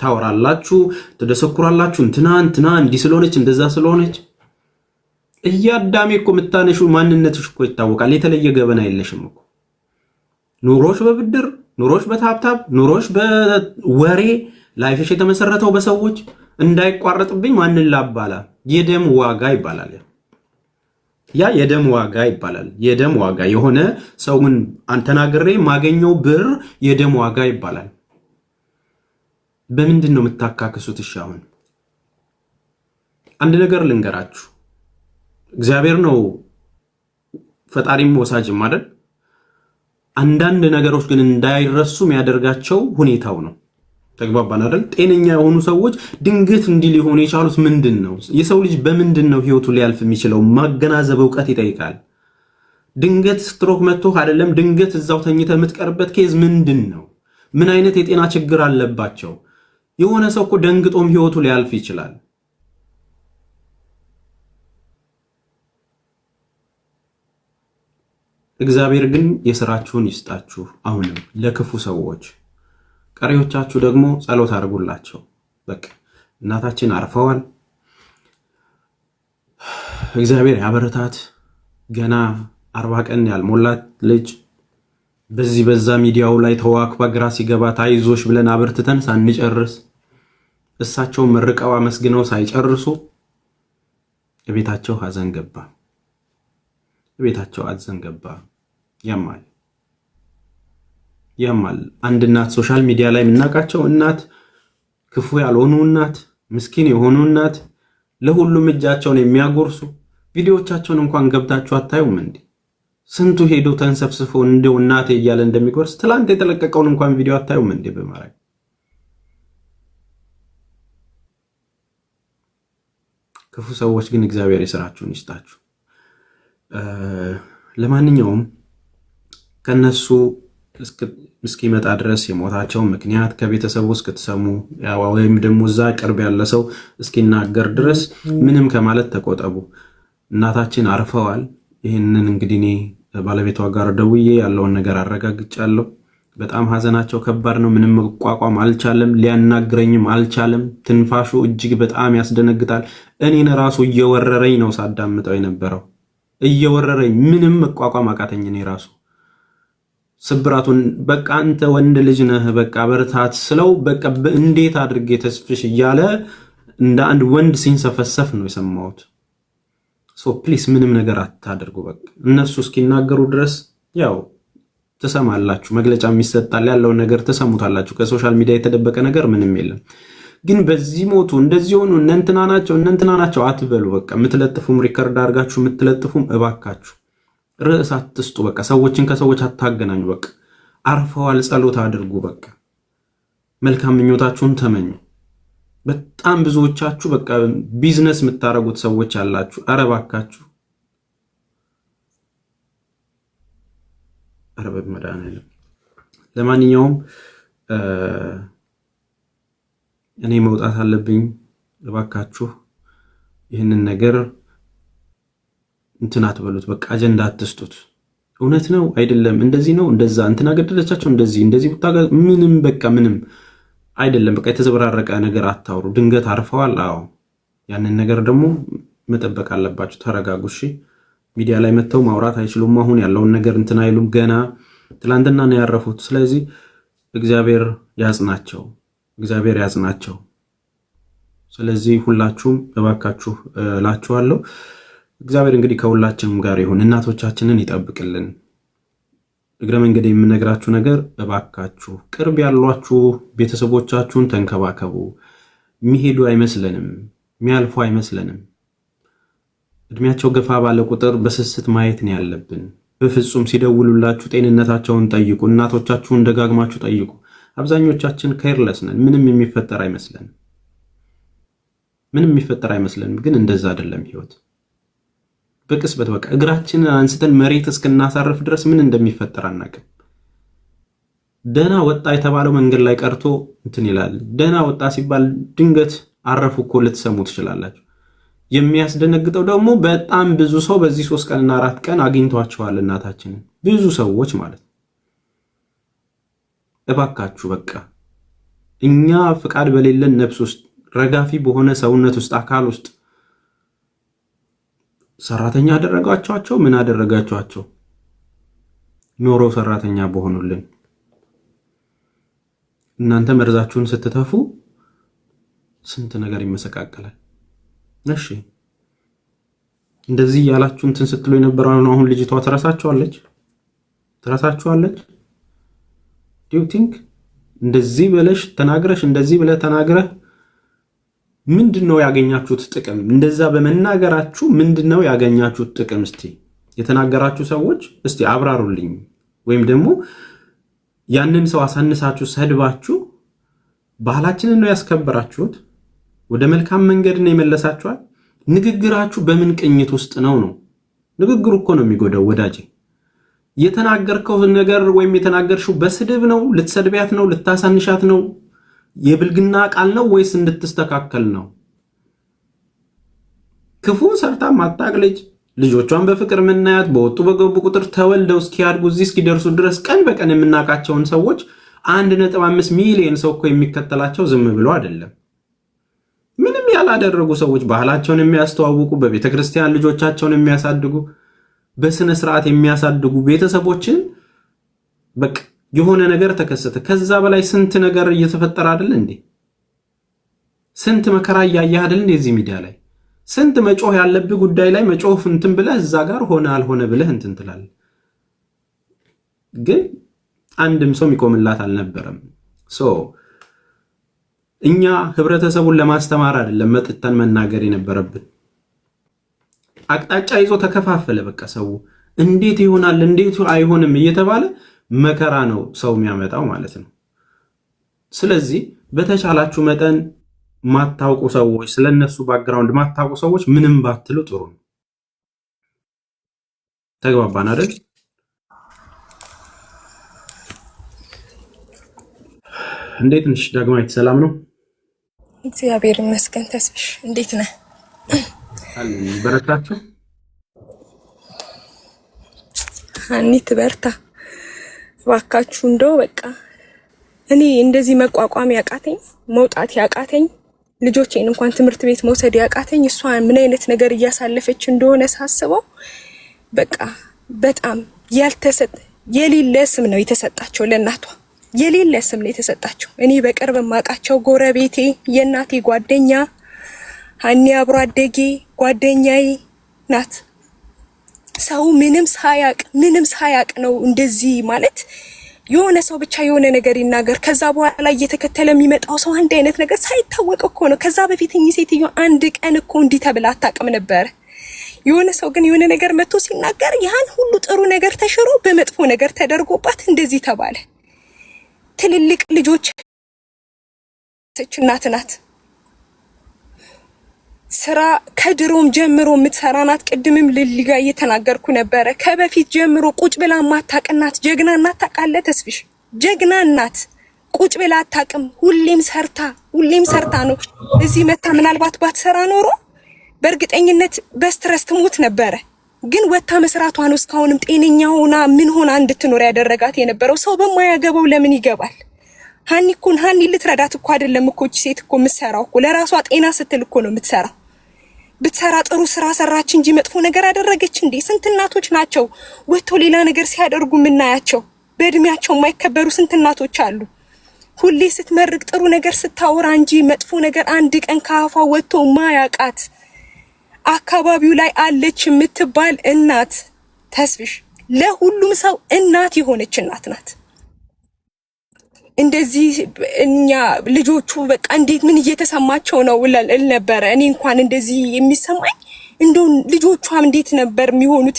ታወራላችሁ፣ ትደሰኩራላችሁ። እንትና እንዲህ ስለሆነች እንደዛ ስለሆነች እያዳሜ እኮ የምታነሹ ማንነትሽ እኮ ይታወቃል። የተለየ ገበና የለሽም እኮ። ኑሮሽ በብድር ኑሮሽ በታብታብ ኑሮሽ በወሬ ላይፍሽ የተመሰረተው በሰዎች እንዳይቋረጥብኝ ማንን ላባላ? የደም ዋጋ ይባላል። ያ የደም ዋጋ ይባላል። የደም ዋጋ የሆነ ሰውን አንተናግሬ ማገኘው ብር የደም ዋጋ ይባላል። በምንድን ነው የምታካክሱት? እሺ አሁን አንድ ነገር ልንገራችሁ። እግዚአብሔር ነው ፈጣሪም ወሳጅም አይደል? አንዳንድ ነገሮች ግን እንዳይረሱ የሚያደርጋቸው ሁኔታው ነው። ተግባባን አይደል? ጤነኛ የሆኑ ሰዎች ድንገት እንዲህ ሊሆኑ የቻሉት ምንድን ነው? የሰው ልጅ በምንድን ነው ህይወቱ ሊያልፍ የሚችለው? ማገናዘብ እውቀት ይጠይቃል። ድንገት ስትሮክ መጥቶ አይደለም ድንገት እዛው ተኝተህ የምትቀርበት ኬዝ ምንድን ነው? ምን አይነት የጤና ችግር አለባቸው? የሆነ ሰው እኮ ደንግጦም ህይወቱ ሊያልፍ ይችላል። እግዚአብሔር ግን የሥራችሁን ይስጣችሁ። አሁንም ለክፉ ሰዎች ቀሪዎቻችሁ ደግሞ ጸሎት አድርጉላቸው። በቃ እናታችን አርፈዋል። እግዚአብሔር ያበረታት። ገና 40 ቀን ያልሞላት ልጅ በዛ ሚዲያው ላይ ተዋክባ ግራ ሲገባት አይዞሽ ብለን አበርትተን ሳንጨርስ እሳቸው መርቀው አመስግነው ሳይጨርሱ ቤታቸው ሐዘን ገባ። ቤታቸው ሐዘን ገባ። ያማል። አንድ እናት ሶሻል ሚዲያ ላይ የምናውቃቸው እናት፣ ክፉ ያልሆኑ እናት፣ ምስኪን የሆኑ እናት፣ ለሁሉም እጃቸውን የሚያጎርሱ ቪዲዮዎቻቸውን እንኳን ገብታችሁ አታዩም እንዴ? ስንቱ ሄዶ ተንሰፍስፎ እንደው እናቴ እያለ እንደሚጎርስ ትላንት የተለቀቀውን እንኳን ቪዲዮ አታዩም እንዴ? በማረግ ክፉ ሰዎች ግን እግዚአብሔር የሥራችሁን ይስጣችሁ። ለማንኛውም ከነሱ እስኪመጣ ድረስ የሞታቸውን ምክንያት ከቤተሰቡ እስክትሰሙ ወይም ደግሞ እዛ ቅርብ ያለ ሰው እስኪናገር ድረስ ምንም ከማለት ተቆጠቡ። እናታችን አርፈዋል። ይህንን እንግዲህ እኔ ባለቤቷ ጋር ደውዬ ያለውን ነገር አረጋግጫለሁ። በጣም ሐዘናቸው ከባድ ነው። ምንም መቋቋም አልቻለም። ሊያናግረኝም አልቻለም። ትንፋሹ እጅግ በጣም ያስደነግጣል። እኔን ራሱ እየወረረኝ ነው ሳዳምጠው የነበረው እየወረረኝ፣ ምንም መቋቋም አቃተኝ። እኔ ራሱ ስብራቱን በቃ አንተ ወንድ ልጅ ነህ በቃ በርታት ስለው በቃ እንዴት አድርጌ ተስፍሽ እያለ እንደ አንድ ወንድ ሲንሰፈሰፍ ነው የሰማሁት። ፕሊስ ምንም ነገር አታደርጉ። በቃ እነሱ እስኪናገሩ ድረስ ያው ትሰማላችሁ፣ መግለጫም ይሰጣል፣ ያለውን ነገር ትሰሙታላችሁ። ከሶሻል ሚዲያ የተደበቀ ነገር ምንም የለም። ግን በዚህ ሞቱ እንደዚህ ሆኑ እነንትና ናቸው አትበሉ። በቃ የምትለጥፉም ሪከርድ አድርጋችሁ የምትለጥፉም እባካችሁ ርዕስ አትስጡ። በቃ ሰዎችን ከሰዎች አታገናኙ። በቃ አርፈዋል፣ ጸሎት አድርጉ። በቃ መልካም ምኞታችሁን ተመኙ። በጣም ብዙዎቻችሁ በቃ ቢዝነስ የምታረጉት ሰዎች አላችሁ። ኧረ እባካችሁ አረበብ መድኃኒዓለም። ለማንኛውም እኔ መውጣት አለብኝ። እባካችሁ ይህንን ነገር እንትን አትበሉት። በቃ አጀንዳ አትስጡት። እውነት ነው አይደለም፣ እንደዚህ ነው እንደዛ እንትና ገደለቻቸው እንደዚህ ብታጋ ምንም በቃ ምንም አይደለም። በቃ የተዘበራረቀ ነገር አታውሩ። ድንገት አርፈዋል። አዎ ያንን ነገር ደግሞ መጠበቅ አለባችሁ። ተረጋጉ። እሺ ሚዲያ ላይ መጥተው ማውራት አይችሉም። አሁን ያለውን ነገር እንትን አይሉም። ገና ትላንትና ነው ያረፉት። ስለዚህ እግዚአብሔር ያጽናቸው። ስለዚህ ሁላችሁም እባካችሁ እላችኋለሁ። እግዚአብሔር እንግዲህ ከሁላችንም ጋር ይሁን። እናቶቻችንን ይጠብቅልን። እግረ መንገድ የምነግራችሁ ነገር እባካችሁ ቅርብ ያሏችሁ ቤተሰቦቻችሁን ተንከባከቡ። የሚሄዱ አይመስለንም፣ የሚያልፉ አይመስለንም። እድሜያቸው ገፋ ባለ ቁጥር በስስት ማየት ነው ያለብን። በፍጹም ሲደውሉላችሁ ጤንነታቸውን ጠይቁ። እናቶቻችሁን ደጋግማችሁ ጠይቁ። አብዛኞቻችን ኬርለስ ነን። ምንም የሚፈጠር አይመስለንም። ግን እንደዛ አይደለም ህይወት። በቅስበት በቃ እግራችንን አንስተን መሬት እስክናሳርፍ ድረስ ምን እንደሚፈጠር አናውቅም። ደህና ወጣ የተባለው መንገድ ላይ ቀርቶ እንትን ይላል። ደህና ወጣ ሲባል ድንገት አረፉ እኮ ልትሰሙ ትችላላችሁ። የሚያስደነግጠው ደግሞ በጣም ብዙ ሰው በዚህ 3 ቀንና 4 ቀን አግኝቷቸዋል እናታችንን፣ ብዙ ሰዎች ማለት ነው። እባካችሁ በቃ እኛ ፍቃድ በሌለን ነፍስ ውስጥ ረጋፊ በሆነ ሰውነት ውስጥ አካል ውስጥ ሰራተኛ አደረጋቸዋቸው። ምን አደረጋቸዋቸው? ኖሮ ሰራተኛ በሆኑልን። እናንተ መርዛችሁን ስትተፉ ስንት ነገር ይመሰቃቀላል። እሺ እንደዚህ ያላችሁ እንትን ስትሉ የነበረው አሁን ልጅቷ ትረሳችኋለች። ዱ ዩ ቲንክ እንደዚህ ብለሽ ተናግረሽ እንደዚህ ብለህ ተናግረህ ምንድነው ያገኛችሁት ጥቅም? እንደዛ በመናገራችሁ ምንድነው ያገኛችሁት ጥቅም? እስቲ የተናገራችሁ ሰዎች እስቲ አብራሩልኝ። ወይም ደግሞ ያንን ሰው አሳንሳችሁ ሰድባችሁ ባህላችንን ነው ያስከበራችሁት? ወደ መልካም መንገድ ነው የመለሳችኋል? ንግግራችሁ በምን ቅኝት ውስጥ ነው? ንግግሩ እኮ ነው የሚጎዳው ወዳጄ። የተናገርከው ነገር ወይም የተናገርሽው በስድብ ነው? ልትሰድቢያት ነው? ልታሳንሻት ነው? የብልግና ቃል ነው ወይስ እንድትስተካከል ነው? ክፉ ሰርታ ማታቅ ልጆቿን በፍቅር የምናያት በወጡ በገቡ ቁጥር ተወልደው እስኪያድጉ እዚህ እስኪደርሱ ድረስ ቀን በቀን የምናውቃቸውን ሰዎች 1.5 ሚሊዮን ሰው እኮ የሚከተላቸው ዝም ብሎ አይደለም። ምንም ያላደረጉ ሰዎች ባህላቸውን የሚያስተዋውቁ፣ በቤተ ክርስቲያን ልጆቻቸውን የሚያሳድጉ፣ በስነ ስርዓት የሚያሳድጉ ቤተሰቦችን በቃ የሆነ ነገር ተከሰተ፣ ከዛ በላይ ስንት ነገር እየተፈጠረ አይደል እንዴ? ስንት መከራ ያያህ አይደል እዚህ ሚዲያ ላይ ስንት መጮህ ያለብህ ጉዳይ ላይ መጮህ እንትን ብለህ እዛ ጋር ሆነ አልሆነ ብለህ እንትን ትላለህ ግን አንድም ሰው የሚቆምላት አልነበረም እኛ ህብረተሰቡን ለማስተማር አይደለም መጥተን መናገር የነበረብን አቅጣጫ ይዞ ተከፋፈለ በቃ ሰው እንዴት ይሆናል እንዴት አይሆንም እየተባለ መከራ ነው ሰው የሚያመጣው ማለት ነው ስለዚህ በተቻላችሁ መጠን ማታውቁ ሰዎች ስለነሱ ባክግራውንድ ማታውቁ ሰዎች ምንም ባትሉ ጥሩ ነው ተግባባን አይደል እንዴት ነሽ ዳግማዊት ሰላም ነው እግዚአብሔር ይመስገን ተስፍሽ እንዴት ነህ በረታችሁ አንኒት በርታ ዋካችሁ እንደው በቃ እኔ እንደዚህ መቋቋም ያቃተኝ መውጣት ያቃተኝ ልጆቼን እንኳን ትምህርት ቤት መውሰድ ያቃተኝ እሷ ምን አይነት ነገር እያሳለፈች እንደሆነ ሳስበው በቃ በጣም ያልተሰጠ የሌለ ስም ነው የተሰጣቸው ለእናቷ የሌለ ስም ነው የተሰጣቸው እኔ በቅርብ ማቃቸው ጎረቤቴ የእናቴ ጓደኛ ሀኒ አብሮ አደጌ ጓደኛዬ ናት ሰው ምንም ሳያቅ ነው እንደዚህ ማለት የሆነ ሰው ብቻ የሆነ ነገር ይናገር ከዛ በኋላ እየተከተለ የሚመጣው ሰው አንድ አይነት ነገር ሳይታወቅ እኮ ነው ከዛ በፊት እኚህ ሴትዮ አንድ ቀን እኮ እንዲህ ተብላ አታውቅም ነበር የሆነ ሰው ግን የሆነ ነገር መጥቶ ሲናገር ያን ሁሉ ጥሩ ነገር ተሽሮ በመጥፎ ነገር ተደርጎባት እንደዚህ ተባለ ትልልቅ ልጆች እናት ናት ስራ ከድሮም ጀምሮ የምትሰራናት ቅድምም ልልጋ እየተናገርኩ ነበር ከበፊት ጀምሮ ቁጭ ብላ ማታቀናት ጀግና እናት ታቃለ ተስፍሽ ጀግና እናት ቁጭ ብላ አታቅም ሁሌም ሰርታ ነው እዚህ መታ ምናልባት ባትሰራ ኖሮ በእርግጠኝነት በስትረስ ትሞት ነበር ግን ወታ መስራቷ ነው እስካሁንም ጤነኛ ሆና ምን ሆና እንድትኖር ያደረጋት የነበረው ሰው በማያገባው ለምን ይገባል ሃኒ ልትረዳት እኮ አይደለም እኮ እቺ ሴት እኮ የምትሰራው እኮ ለራሷ ጤና ስትል እኮ ነው የምትሰራው ብትሰራ ጥሩ ስራ ሰራች እንጂ መጥፎ ነገር አደረገች እንዴ ስንት እናቶች ናቸው ወጥተው ሌላ ነገር ሲያደርጉ ምናያቸው በእድሜያቸው የማይከበሩ ስንት እናቶች አሉ ሁሌ ስትመርቅ ጥሩ ነገር ስታወራ እንጂ መጥፎ ነገር አንድ ቀን ካፋ ወጥቶ ማያቃት አካባቢው ላይ አለች የምትባል እናት ተስፍሽ ለሁሉም ሰው እናት የሆነች እናት ናት እንደዚህ እኛ ልጆቹ በቃ እንዴት ምን እየተሰማቸው ነው እል ነበር እኔ እንኳን እንደዚህ የሚሰማኝ እንደው ልጆቿም እንዴት ነበር የሚሆኑት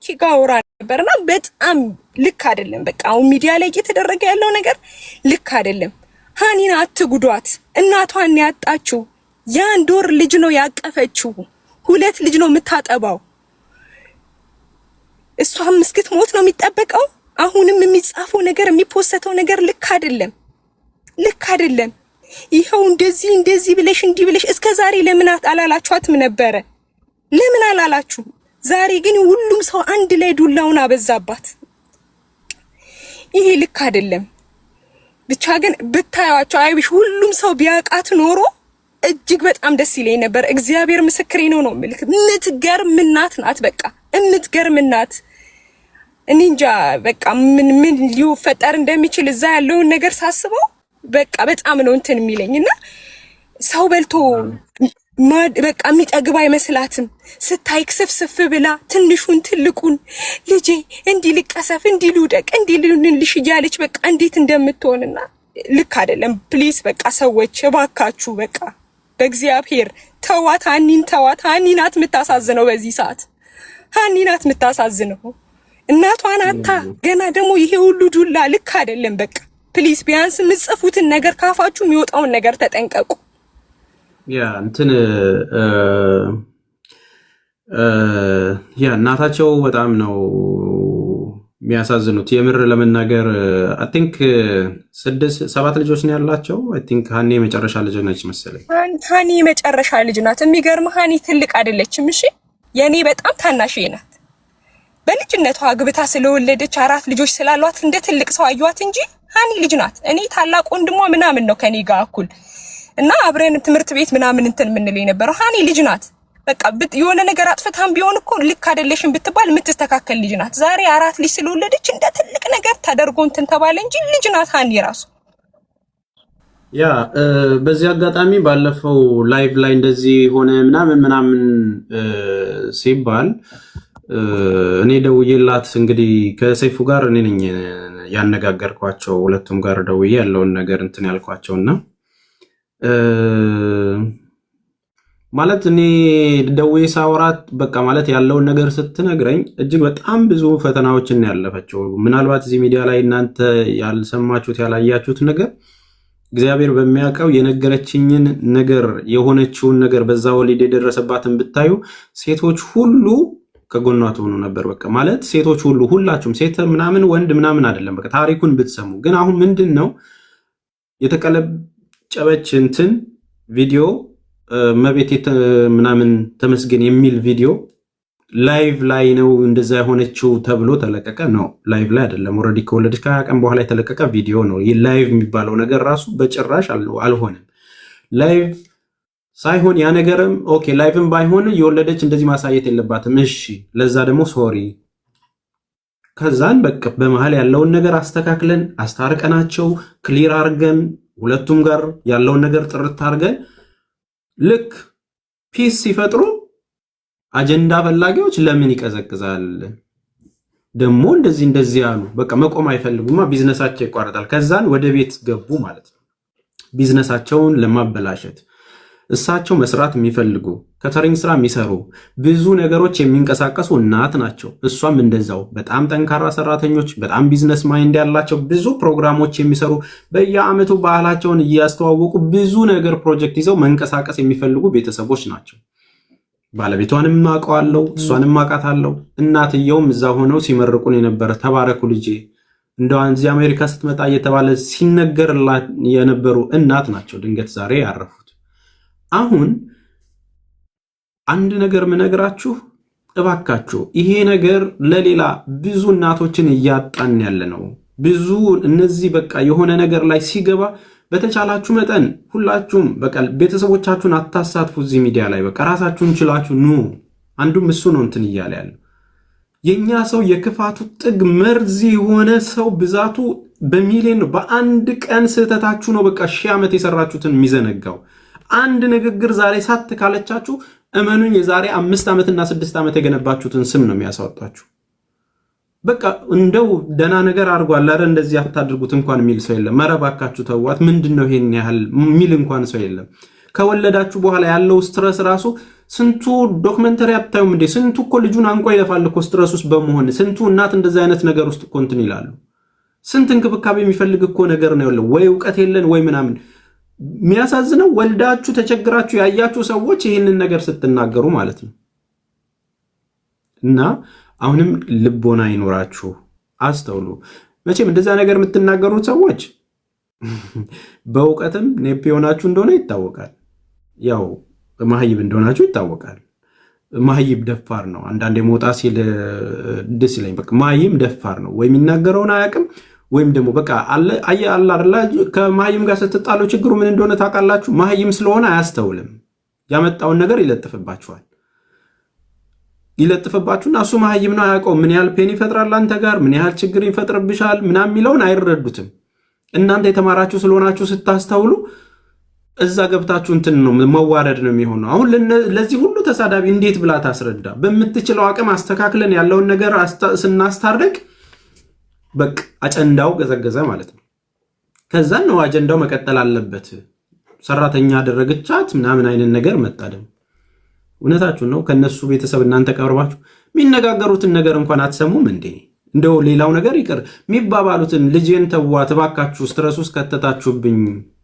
ኪጋውራ ነበርና በጣም ልክ አይደለም በቃ አሁን ሚዲያ ላይ እየተደረገ ያለው ነገር ልክ አይደለም ሃኒና አትጉዷት እናቷን ያጣችው ያን ዶር ልጅ ነው ያቀፈችው ሁለት ልጅ ነው የምታጠባው እሷም እስክትሞት ነው የሚጠበቀው አሁንም የሚጻፈው ነገር የሚፖስተው ነገር ልክ አይደለም ይሄው እንደዚህ ብለሽ እንዲህ ብለሽ እስከ ዛሬ ለምን አላላችኋትም ነበር ለምን አላላችሁ ዛሬ ግን ሁሉም ሰው አንድ ላይ ዱላውን አበዛባት ይሄ ልክ አይደለም ብቻ ግን ብታያቸው አይብሽ ሁሉም ሰው ቢያቃት ኖሮ እጅግ በጣም ደስ ይለኝ ነበር እግዚአብሔር ምስክሬ ነው ምልክ ምትገርም እናት ናት በቃ እምትገርም እናት እንጃ በቃ ምን ሊፈጠር እንደሚችል እዛ ያለውን ነገር ሳስበው በቃ በጣም ነው እንትን የሚለኝና ሰው በልቶ በቃ የሚጠግብ አይመስላትም ስታይ ክስፍስፍ ብላ ትንሹን ትልቁን ልጄ እንዲ ልቀሰፍ እንዲ ልውደቅ እንዲ ልንልሽ እያለች በቃ እንዴት እንደምትሆንና ልክ አይደለም ፕሊስ በቃ ሰዎች እባካችሁ በቃ በእግዚአብሔር ተዋት ሃኒ ናት የምታሳዝነው በዚህ ሰዓት ሃኒ ናት የምታሳዝነው እናቷን አታ ገና ደግሞ ይሄ ሁሉ ዱላ ልክ አይደለም በቃ ፕሊስ ቢያንስ ምጽፉትን ነገር ካፋችሁ የሚወጣውን ነገር ተጠንቀቁ ያ እንትን እናታቸው በጣም ነው የሚያሳዝኑት የምር ለመናገር አይ ቲንክ 7 ልጆች ነው ያላቸው አይ ቲንክ ሃኒ የመጨረሻ ልጅ ነች መሰለኝ ሃኒ የመጨረሻ ልጅ ናት የሚገርም ሃኒ ትልቅ አይደለችም እሺ የኔ በጣም ታናሽ ናት በልጅነቷ አግብታ ስለወለደች 4 ልጆች ስላሏት እንደ ትልቅ ሰው አዩዋት እንጂ ሃኒ ልጅ ናት እኔ ታላቅ ወንድሟ ምናምን ነው ከኔ ጋር እኩል እና አብረን ትምህርት ቤት ምናምን እንትን ምን የነበረው ሃኒ ልጅ ናት በቃ የሆነ ነገር አጥፍታም ቢሆን እኮ ልክ አይደለሽም ብትባል የምትስተካከል ልጅ ናት ዛሬ 4 ልጅ ስለወለደች እንደ ትልቅ ነገር ተደርጎ እንትን ተባለ እንጂ ልጅ ናት ሃኒ ራሱ ያ በዚህ አጋጣሚ ባለፈው ላይቭ ላይ እንደዚህ ሆነ ምናምን ሲባል እኔ ደውዬላት እንግዲህ ከሰይፉ ጋር እኔ ነኝ ያነጋገርኳቸው። ሁለቱም ጋር ደውዬ ያለውን ነገር እንትን ያልኳቸውና ማለት እኔ ደውዬ ሳወራት በቃ ማለት ያለውን ነገር ስትነግረኝ እጅግ በጣም ብዙ ፈተናዎችን ያለፈችው። ምናልባት እዚህ ሚዲያ ላይ እናንተ ያልሰማችሁት ያላያችሁት ነገር እግዚአብሔር በሚያውቀው የነገረችኝን ነገር የሆነችውን ነገር በዛ ወሊድ የደረሰባትን ብታዩ ሴቶች ሁሉ ከጎኗ ትሆኑ ነበር። በቃ ማለት ሴቶች ሁሉ ሁላችሁም ሴት ምናምን ወንድ ምናምን አይደለም። በቃ ታሪኩን ብትሰሙ ግን አሁን ምንድነው የተቀለጨበች እንትን ቪዲዮ መቤት ምናምን ተመስገን የሚል ቪዲዮ ላይቭ ላይ ነው እንደዛ የሆነችው ተብሎ ተለቀቀ። ነው ላይቭ ላይ አይደለም። ኦልሬዲ ከወለደች ከ20 ቀን በኋላ የተለቀቀ ቪዲዮ ነው። ይህ ላይቭ የሚባለው ነገር ራሱ በጭራሽ አልሆነም። ላይቭ ሳይሆን ያ ነገርም ኦኬ ላይቭም ባይሆን የወለደች እንደዚህ ማሳየት የለባትም። እሺ ለዛ ደግሞ ሶሪ። ከዛን በቃ በመሃል ያለውን ነገር አስተካክለን አስታርቀናቸው ክሊር አርገን ሁለቱም ጋር ያለውን ነገር ጥርት አርገን ልክ ፒስ ሲፈጥሩ አጀንዳ ፈላጊዎች ለምን ይቀዘቅዛል ደግሞ እንደዚህ ያሉ በቃ መቆም አይፈልጉማ። ቢዝነሳቸው ይቋረጣል። ከዛን ወደ ቤት ገቡ ማለት ነው። ቢዝነሳቸውን ለማበላሸት እሳቸው መስራት የሚፈልጉ ከተሪንግ ስራ የሚሰሩ ብዙ ነገሮች የሚንቀሳቀሱ እናት ናቸው። እሷም እንደዛው በጣም ጠንካራ ሰራተኞች፣ በጣም ቢዝነስ ማይንድ ያላቸው ብዙ ፕሮግራሞች የሚሰሩ በየአመቱ ባህላቸውን እያስተዋወቁ ብዙ ነገር ፕሮጀክት ይዘው መንቀሳቀስ የሚፈልጉ ቤተሰቦች ናቸው። ባለቤቷንም አውቀዋለሁ፣ እሷንም አውቃታለሁ። እናትየውም እዛ ሆነው ሲመርቁን የነበረ ተባረኩ ልጄ እንደው እዚህ አሜሪካ ስትመጣ እየተባለ ሲነገርላት የነበሩ እናት ናቸው። ድንገት ዛሬ ያረፉት። አሁን አንድ ነገር ምነግራችሁ እባካችሁ ይሄ ነገር ለሌላ ብዙ እናቶችን እያጣን ያለ ነው። ብዙ እነዚህ በቃ የሆነ ነገር ላይ ሲገባ በተቻላችሁ መጠን ሁላችሁም በቃ ቤተሰቦቻችሁን አታሳትፉ እዚህ ሚዲያ ላይ። በቃ ራሳችሁን ችላችሁ ኑ። አንዱም እሱ ነው እንትን እያለ ያለው የኛ ሰው የክፋቱ ጥግ መርዝ የሆነ ሰው ብዛቱ በሚሊዮን ነው። በአንድ ቀን ስህተታችሁ ነው በቃ 1000 ዓመት የሰራችሁትን የሚዘነጋው። አንድ ንግግር ዛሬ ሳት ካለቻችሁ እመኑኝ የዛሬ 5 ዓመትና 6 ዓመት የገነባችሁትን ስም ነው የሚያሳወጣችሁ። በቃ እንደው ደና ነገር አድርጓል አይደል እንደዚህ አታድርጉት እንኳን የሚል ሰው የለም። መረባካችሁ ተዋት ምንድነው ይሄን ያህል የሚል እንኳን ሰው የለም። ከወለዳችሁ በኋላ ያለው ስትረስ ራሱ ስንቱ ዶክመንተሪ አታዩም እንዴ? ስንቱ እኮ ልጁን አንቆ ይለፋል እኮ ስትረስ ውስጥ በመሆን ስንቱ እናት እንደዚህ አይነት ነገር ውስጥ እኮ እንትን ይላሉ። ስንት እንክብካቤ የሚፈልግ እኮ ነገር ነው ያለው። ወይ ዕውቀት የለን ወይ ምናምን። የሚያሳዝነው ወልዳችሁ ተቸግራችሁ ያያችሁ ሰዎች ይህንን ነገር ስትናገሩ ማለት ነው። እና አሁንም ልቦና ይኖራችሁ አስተውሉ። መቼም እንደዛ ነገር የምትናገሩት ሰዎች በእውቀትም ኔፕ የሆናችሁ እንደሆነ ይታወቃል። ያው ማህይብ እንደሆናችሁ ይታወቃል። ማህይብ ደፋር ነው። አንዳንዴ ሞጣ ሲል ደስ ይለኝ። በቃ ማህይም ደፋር ነው። ወይ የሚናገረውን አያውቅም ወይም ደግሞ በቃ አለ አይደለ። ከማህይም ጋር ስትጣሉ ችግሩ ምን እንደሆነ ታውቃላችሁ። ማህይም ስለሆነ አያስተውልም። ያመጣውን ነገር ይለጥፍባችሁና እሱ ማህይም ነው አያውቀው። ምን ያህል ፔን ይፈጥራል አንተ ጋር፣ ምን ያህል ችግር ይፈጥርብሻል ምናምን የሚለውን አይረዱትም። እናንተ የተማራችሁ ስለሆናችሁ ስታስተውሉ እዛ ገብታችሁ እንትን ነው መዋረድ ነው የሚሆነው። አሁን ለዚህ ሁሉ ተሳዳቢ እንዴት ብላ ታስረዳ? በምትችለው አቅም አስተካክለን ያለውን ነገር ስናስታርቅ በቃ አጀንዳው ገዘገዘ ማለት ነው። ከዛ ነው አጀንዳው መቀጠል አለበት። ሰራተኛ አደረገቻት ምናምን አይነት ነገር መጣደም። እውነታችሁ ነው። ከነሱ ቤተሰብ እናንተ ቀርባችሁ የሚነጋገሩትን ነገር እንኳን አትሰሙም እንዴ? እንደው ሌላው ነገር ይቅር የሚባባሉትን ልጄን ተዋት እባካችሁ ስትረስ ውስጥ ከተታችሁብኝ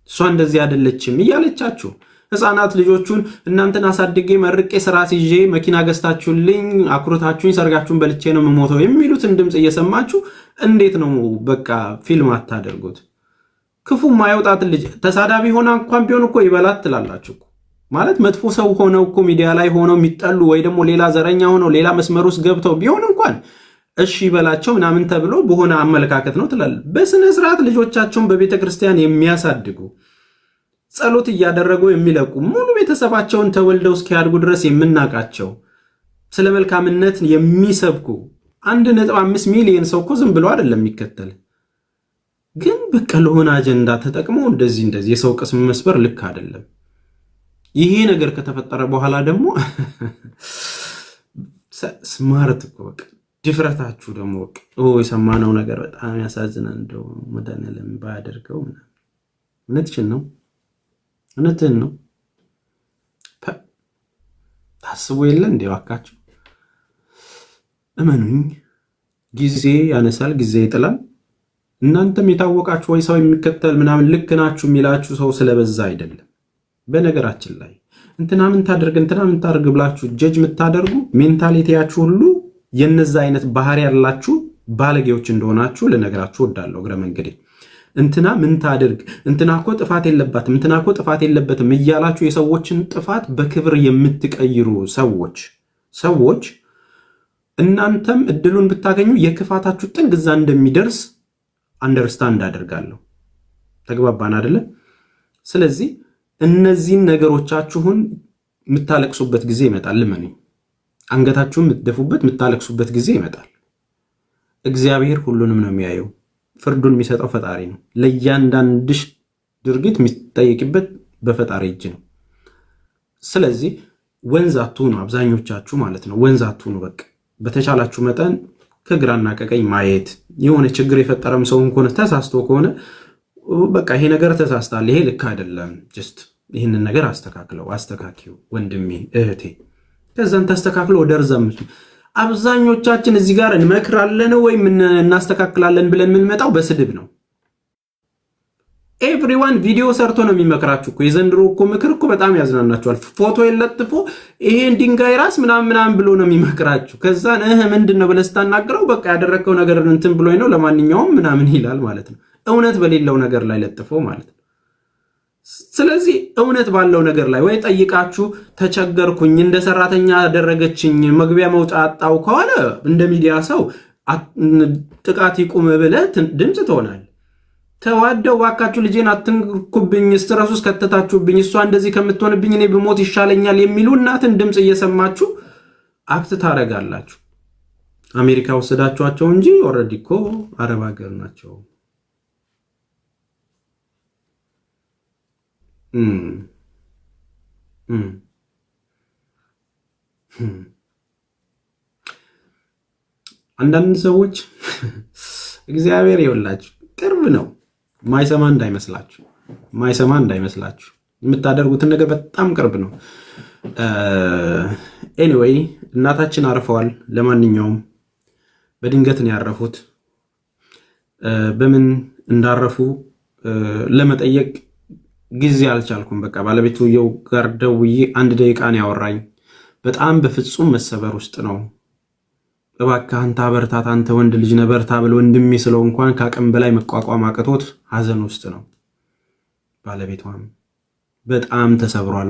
እሷ እንደዚህ አይደለችም እያለቻችሁ ህፃናት ልጆቹን እናንተን አሳድጌ መርቄ ስራ ሲዤ መኪና ገዝታችሁልኝ አኩርታችሁኝ ሰርጋችሁን በልቼ ነው የምሞተው የሚሉትን ድምፅ እየሰማችሁ እንዴት ነው በቃ ፊልም አታደርጉት? ክፉ ማይወጣት ልጅ ተሳዳቢ ሆና እንኳን ቢሆን እኮ ይበላት ትላላችሁ ማለት መጥፎ ሰው ሆነው እኮ ሚዲያ ላይ ሆነው የሚጠሉ ወይ ደግሞ ሌላ ዘረኛ ሆነው ሌላ መስመር ውስጥ ገብተው ቢሆን እንኳን እሺ ይበላቸው ምናምን ተብሎ በሆነ አመለካከት ነው ትላል። በስነ ስርዓት ልጆቻቸውን በቤተ ክርስቲያን የሚያሳድጉ ጸሎት እያደረጉ የሚለቁ ሙሉ ቤተሰባቸውን ተወልደው እስኪያድጉ ድረስ የምናቃቸው ስለ መልካምነት የሚሰብኩ 1.5 ሚሊዮን ሰው እኮ ዝም ብሎ አይደለም የሚከተል። ግን በቃ ለሆነ አጀንዳ ተጠቅመው እንደዚህ የሰው ቅስም መስበር ልክ አይደለም። ይሄ ነገር ከተፈጠረ በኋላ ደግሞ ስማርት እኮ በቃ ድፍረታችሁ ደግሞ በቃ የሰማነው ነገር በጣም ያሳዝናል። እንደው መድኃኒዓለም ባያደርገው እውነትህን ነው። ታስቡ የለ እንዴ እባካችሁ እመኑኝ። ጊዜ ያነሳል፣ ጊዜ ይጥላል። እናንተም የታወቃችሁ ወይ ሰው የሚከተል ምናምን ልክ ናችሁ የሚላችሁ ሰው ስለበዛ አይደለም። በነገራችን ላይ እንትና ምን ታደርግ ብላችሁ ጀጅ የምታደርጉ ሜንታሊቲያችሁ ሁሉ የነዛ አይነት ባህሪ ያላችሁ ባለጌዎች እንደሆናችሁ ልነግራችሁ ወዳለሁ እግረ መንገዴ። እንትና ምን ታደርግ፣ እንትና እኮ ጥፋት የለባትም፣ እንትና እኮ ጥፋት የለበትም እያላችሁ የሰዎችን ጥፋት በክብር የምትቀይሩ ሰዎች እናንተም እድሉን ብታገኙ የክፋታችሁ ጥግ እዛ እንደሚደርስ አንደርስታንድ አደርጋለሁ። ተግባባን አይደለ? ስለዚህ እነዚህን ነገሮቻችሁን የምታለቅሱበት ጊዜ ይመጣል። ልመኑኝ፣ አንገታችሁን የምትደፉበት የምታለቅሱበት ጊዜ ይመጣል። እግዚአብሔር ሁሉንም ነው የሚያየው። ፍርዱን የሚሰጠው ፈጣሪ ነው። ለእያንዳንድሽ ድርጊት የሚጠየቅበት በፈጣሪ እጅ ነው። ስለዚህ ወንዝ አትሁኑ፣ አብዛኞቻችሁ ማለት ነው። ወንዝ አትሁኑ። በቃ በተቻላችሁ መጠን ከግራና ከቀኝ ማየት። የሆነ ችግር የፈጠረም ሰው ከሆነ ተሳስቶ ከሆነ በቃ ይሄ ነገር ተሳስታል፣ ይሄ ልክ አይደለም፣ ጀስት ይህንን ነገር አስተካኪው ወንድሜ እህቴ፣ ከዛን ተስተካክለው ወደ ርዛም። አብዛኞቻችን እዚህ ጋር እንመክራለን ወይም እናስተካክላለን ብለን የምንመጣው በስድብ ነው። ኤቭሪዋን ቪዲዮ ሰርቶ ነው የሚመክራችሁ እኮ። የዘንድሮ እኮ ምክር እኮ በጣም ያዝናናችኋል። ፎቶ የለጥፎ ይሄን ድንጋይ ራስ ምናምን ብሎ ነው የሚመክራችሁ። ከዛን ምንድን ነው ብለህ ስታናግረው በቃ ያደረግከው ነገር እንትን ብሎኝ ነው ለማንኛውም ምናምን ይላል ማለት ነው። እውነት በሌለው ነገር ላይ ለጥፎ ማለት ነው። ስለዚህ እውነት ባለው ነገር ላይ ወይ ጠይቃችሁ ተቸገርኩኝ፣ እንደ ሰራተኛ ያደረገችኝ፣ መግቢያ መውጫ አጣው ከሆነ እንደ ሚዲያ ሰው ጥቃት ይቁም ብለህ ድምፅ ትሆናል። ተዋደው ባካችሁ ልጄን አትንኩብኝ፣ ስትረሱ ውስጥ ከተታችሁብኝ፣ እሷ እንደዚህ ከምትሆንብኝ እኔ ብሞት ይሻለኛል የሚሉ እናትን ድምፅ እየሰማችሁ አክት ታደርጋላችሁ። አሜሪካ ወሰዳችኋቸው እንጂ ኦልሬዲ እኮ አረብ ሀገር ናቸው። አንዳንድ ሰዎች እግዚአብሔር ይወላችሁ ቅርብ ነው። ማይሰማ እንዳይመስላችሁ የምታደርጉትን ነገር በጣም ቅርብ ነው። ኤኒዌይ እናታችን አርፈዋል። ለማንኛውም በድንገት ነው ያረፉት። በምን እንዳረፉ ለመጠየቅ ጊዜ አልቻልኩም። በቃ ባለቤትየው ጋር ደውዬ 1 ደቂቃ ነው ያወራኝ። በጣም በፍጹም መሰበር ውስጥ ነው። እባክህ አንተ በርታት፣ አንተ ወንድ ልጅ ነህ በርታ ብሎ ወንድሜ ስለው እንኳን ከአቅም በላይ መቋቋም አቅቶት ሀዘን ውስጥ ነው። ባለቤቷም በጣም ተሰብሯል።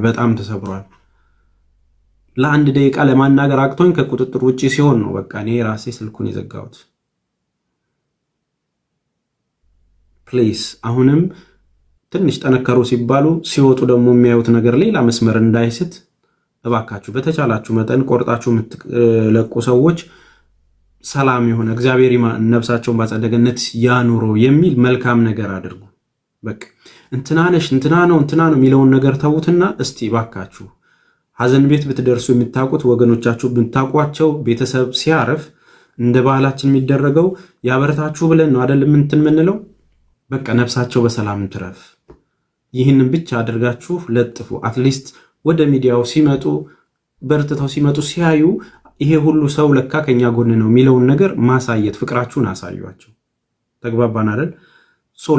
ለ1 ደቂቃ ለማናገር አቅቶኝ ከቁጥጥር ውጪ ሲሆን ነው በቃ እኔ ራሴ ስልኩን የዘጋሁት። ፕሊስ አሁንም ትንሽ ጠነከሩ ሲባሉ ሲወጡ ደግሞ የሚያዩት ነገር ሌላ መስመር እንዳይስት እባካችሁ በተቻላችሁ መጠን ቆርጣችሁ የምትለቁ ሰዎች ሰላም የሆነ እግዚአብሔር ነፍሳቸውን ባጸደ ገነት ያኑሮ የሚል መልካም ነገር አድርጉ። በቃ እንትናነሽ እንትና ነው የሚለውን ነገር ተዉትና እስቲ እባካችሁ ሀዘን ቤት ብትደርሱ የምታውቁት ወገኖቻችሁ ብታውቋቸው ቤተሰብ ሲያረፍ እንደ ባህላችን የሚደረገው ያበረታችሁ ብለን ነው አይደል እንትን የምንለው። በቃ ነፍሳቸው በሰላም ትረፍ። ይህንን ብቻ አድርጋችሁ ለጥፉ። አትሊስት ወደ ሚዲያው ሲመጡ በርትተው ሲመጡ ሲያዩ ይሄ ሁሉ ሰው ለካ ከኛ ጎን ነው የሚለውን ነገር ማሳየት፣ ፍቅራችሁን አሳዩአቸው። ተግባባን አይደል?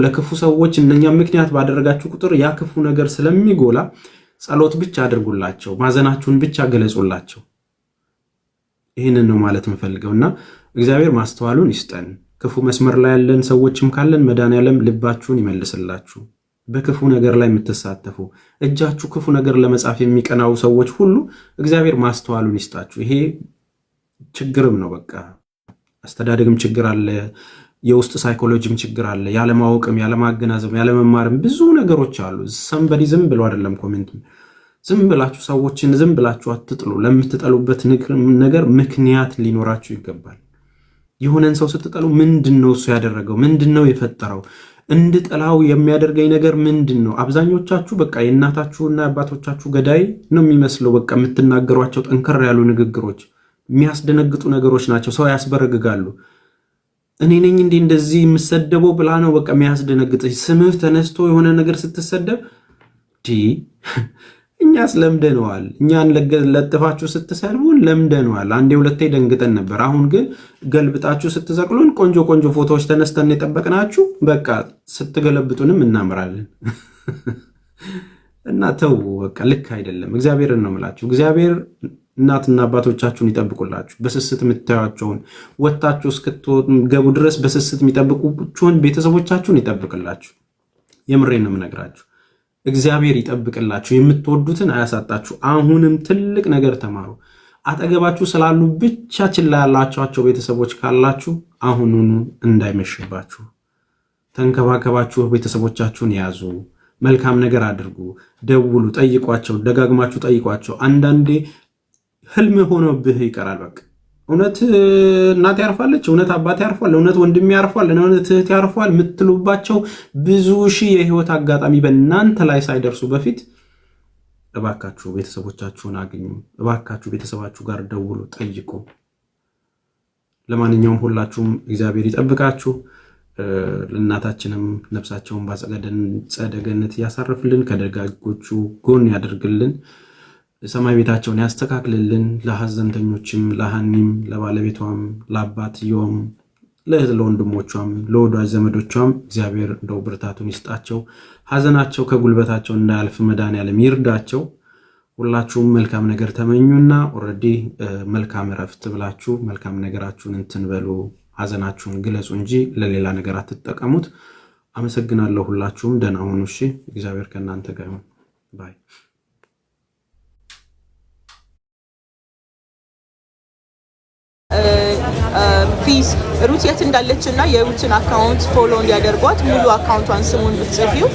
ለክፉ ሰዎች እነኛ ምክንያት ባደረጋችሁ ቁጥር ያ ክፉ ነገር ስለሚጎላ ጸሎት ብቻ አድርጉላቸው፣ ማዘናችሁን ብቻ ገለጹላቸው። ይህንን ነው ማለት የምፈልገውና እግዚአብሔር ማስተዋሉን ይስጠን። ክፉ መስመር ላይ ያለን ሰዎችም ካለን መድኃኒዓለም ልባችሁን ይመልስላችሁ። በክፉ ነገር ላይ የምትሳተፉ እጃችሁ ክፉ ነገር ለመጻፍ የሚቀናው ሰዎች ሁሉ እግዚአብሔር ማስተዋሉን ይስጣችሁ። ይሄ ችግርም ነው። በቃ አስተዳደግም ችግር አለ፣ የውስጥ ሳይኮሎጂም ችግር አለ፣ ያለማወቅም፣ ያለማገናዘብም፣ ያለመማርም ብዙ ነገሮች አሉ። ሰንበዲ ዝም ብሎ አይደለም ኮሜንት። ዝም ብላችሁ ሰዎችን ዝም ብላችሁ አትጥሉ። ለምትጠሉበት ነገር ምክንያት ሊኖራችሁ ይገባል። የሆነን ሰው ስትጠሉ ምንድነው እሱ ያደረገው? ምንድነው የፈጠረው? እንድጠላው የሚያደርገኝ ነገር ምንድነው? አብዛኞቻችሁ በቃ የእናታችሁና የአባቶቻችሁ ገዳይ ነው የሚመስለው። በቃ የምትናገሯቸው ጠንከር ያሉ ንግግሮች የሚያስደነግጡ ነገሮች ናቸው። ሰው ያስበረግጋሉ። እኔ ነኝ እንዴ እንደዚህ የምሰደበው ብላ ነው በቃ የሚያስደነግጥ። ስምህ ተነስቶ የሆነ ነገር ስትሰደብ እኛስ ለምደነዋል። እኛን ለጥፋችሁ ስትሰድቡን ለምደነዋል። አንዴ ሁለቴ ደንግጠን ነበር። አሁን ግን ገልብጣችሁ ስትዘቅሉን ቆንጆ ቆንጆ ፎቶዎች ተነስተን የጠበቅናችሁ በቃ ስትገለብጡንም እናምራለን። እና ተው በቃ ልክ አይደለም። እግዚአብሔርን ነው የምላችሁ። እግዚአብሔር እናትና አባቶቻችሁን ይጠብቁላችሁ። በስስት የምታዩቸውን ወጣችሁ እስክትገቡ ድረስ በስስት የሚጠብቁችሁን ቤተሰቦቻችሁን ይጠብቅላችሁ። የምሬን ነው የምነግራችሁ። እግዚአብሔር ይጠብቅላችሁ። የምትወዱትን አያሳጣችሁ። አሁንም ትልቅ ነገር ተማሩ። አጠገባችሁ ስላሉ ብቻ ችላ ያላችኋቸው ቤተሰቦች ካላችሁ አሁኑኑ እንዳይመሽባችሁ ተንከባከባችሁ ቤተሰቦቻችሁን ያዙ። መልካም ነገር አድርጉ። ደውሉ፣ ጠይቋቸው፣ ደጋግማችሁ ጠይቋቸው። አንዳንዴ ህልም ሆኖብህ ይቀራል። በቃ እውነት እናቴ ያርፋለች፣ እውነት አባቴ ያርፏል፣ እውነት ወንድሜ ያርፏል፣ እውነት እህቴ ያርፏል የምትሉባቸው ብዙ ሺህ የህይወት አጋጣሚ በእናንተ ላይ ሳይደርሱ በፊት እባካችሁ ቤተሰቦቻችሁን አግኙ። እባካችሁ ቤተሰባችሁ ጋር ደውሉ፣ ጠይቁ። ለማንኛውም ሁላችሁም እግዚአብሔር ይጠብቃችሁ። ለእናታችንም ነፍሳቸውን በአጸደ ገነት ያሳርፍልን፣ ከደጋጎቹ ጎን ያደርግልን፣ ሰማይ ቤታቸውን ያስተካክልልን። ለሐዘንተኞችም ለሐኒም ለባለቤቷም ለአባትየውም ለወንድሞቿም ለወዳጅ ዘመዶቿም እግዚአብሔር እንደው ብርታቱን ይስጣቸው። ሐዘናቸው ከጉልበታቸው እንዳያልፍ መድኃኔዓለም ይርዳቸው። ሁላችሁም መልካም ነገር ተመኙና ኦልሬዲ መልካም እረፍት ብላችሁ መልካም ነገራችሁን እንትን በሉ። ሐዘናችሁን ግለጹ እንጂ ለሌላ ነገር አትጠቀሙት። አመሰግናለሁ። ሁላችሁም ደህና ሁኑ። እሺ፣ እግዚአብሔር ከእናንተ ጋር ይሁን። ባይ ፕሊዝ ሩት የት እንዳለችና የሩትን አካውንት ፎሎ እንዲያደርጓት ሙሉ አካውንቷን ስሙን ብትጽፊው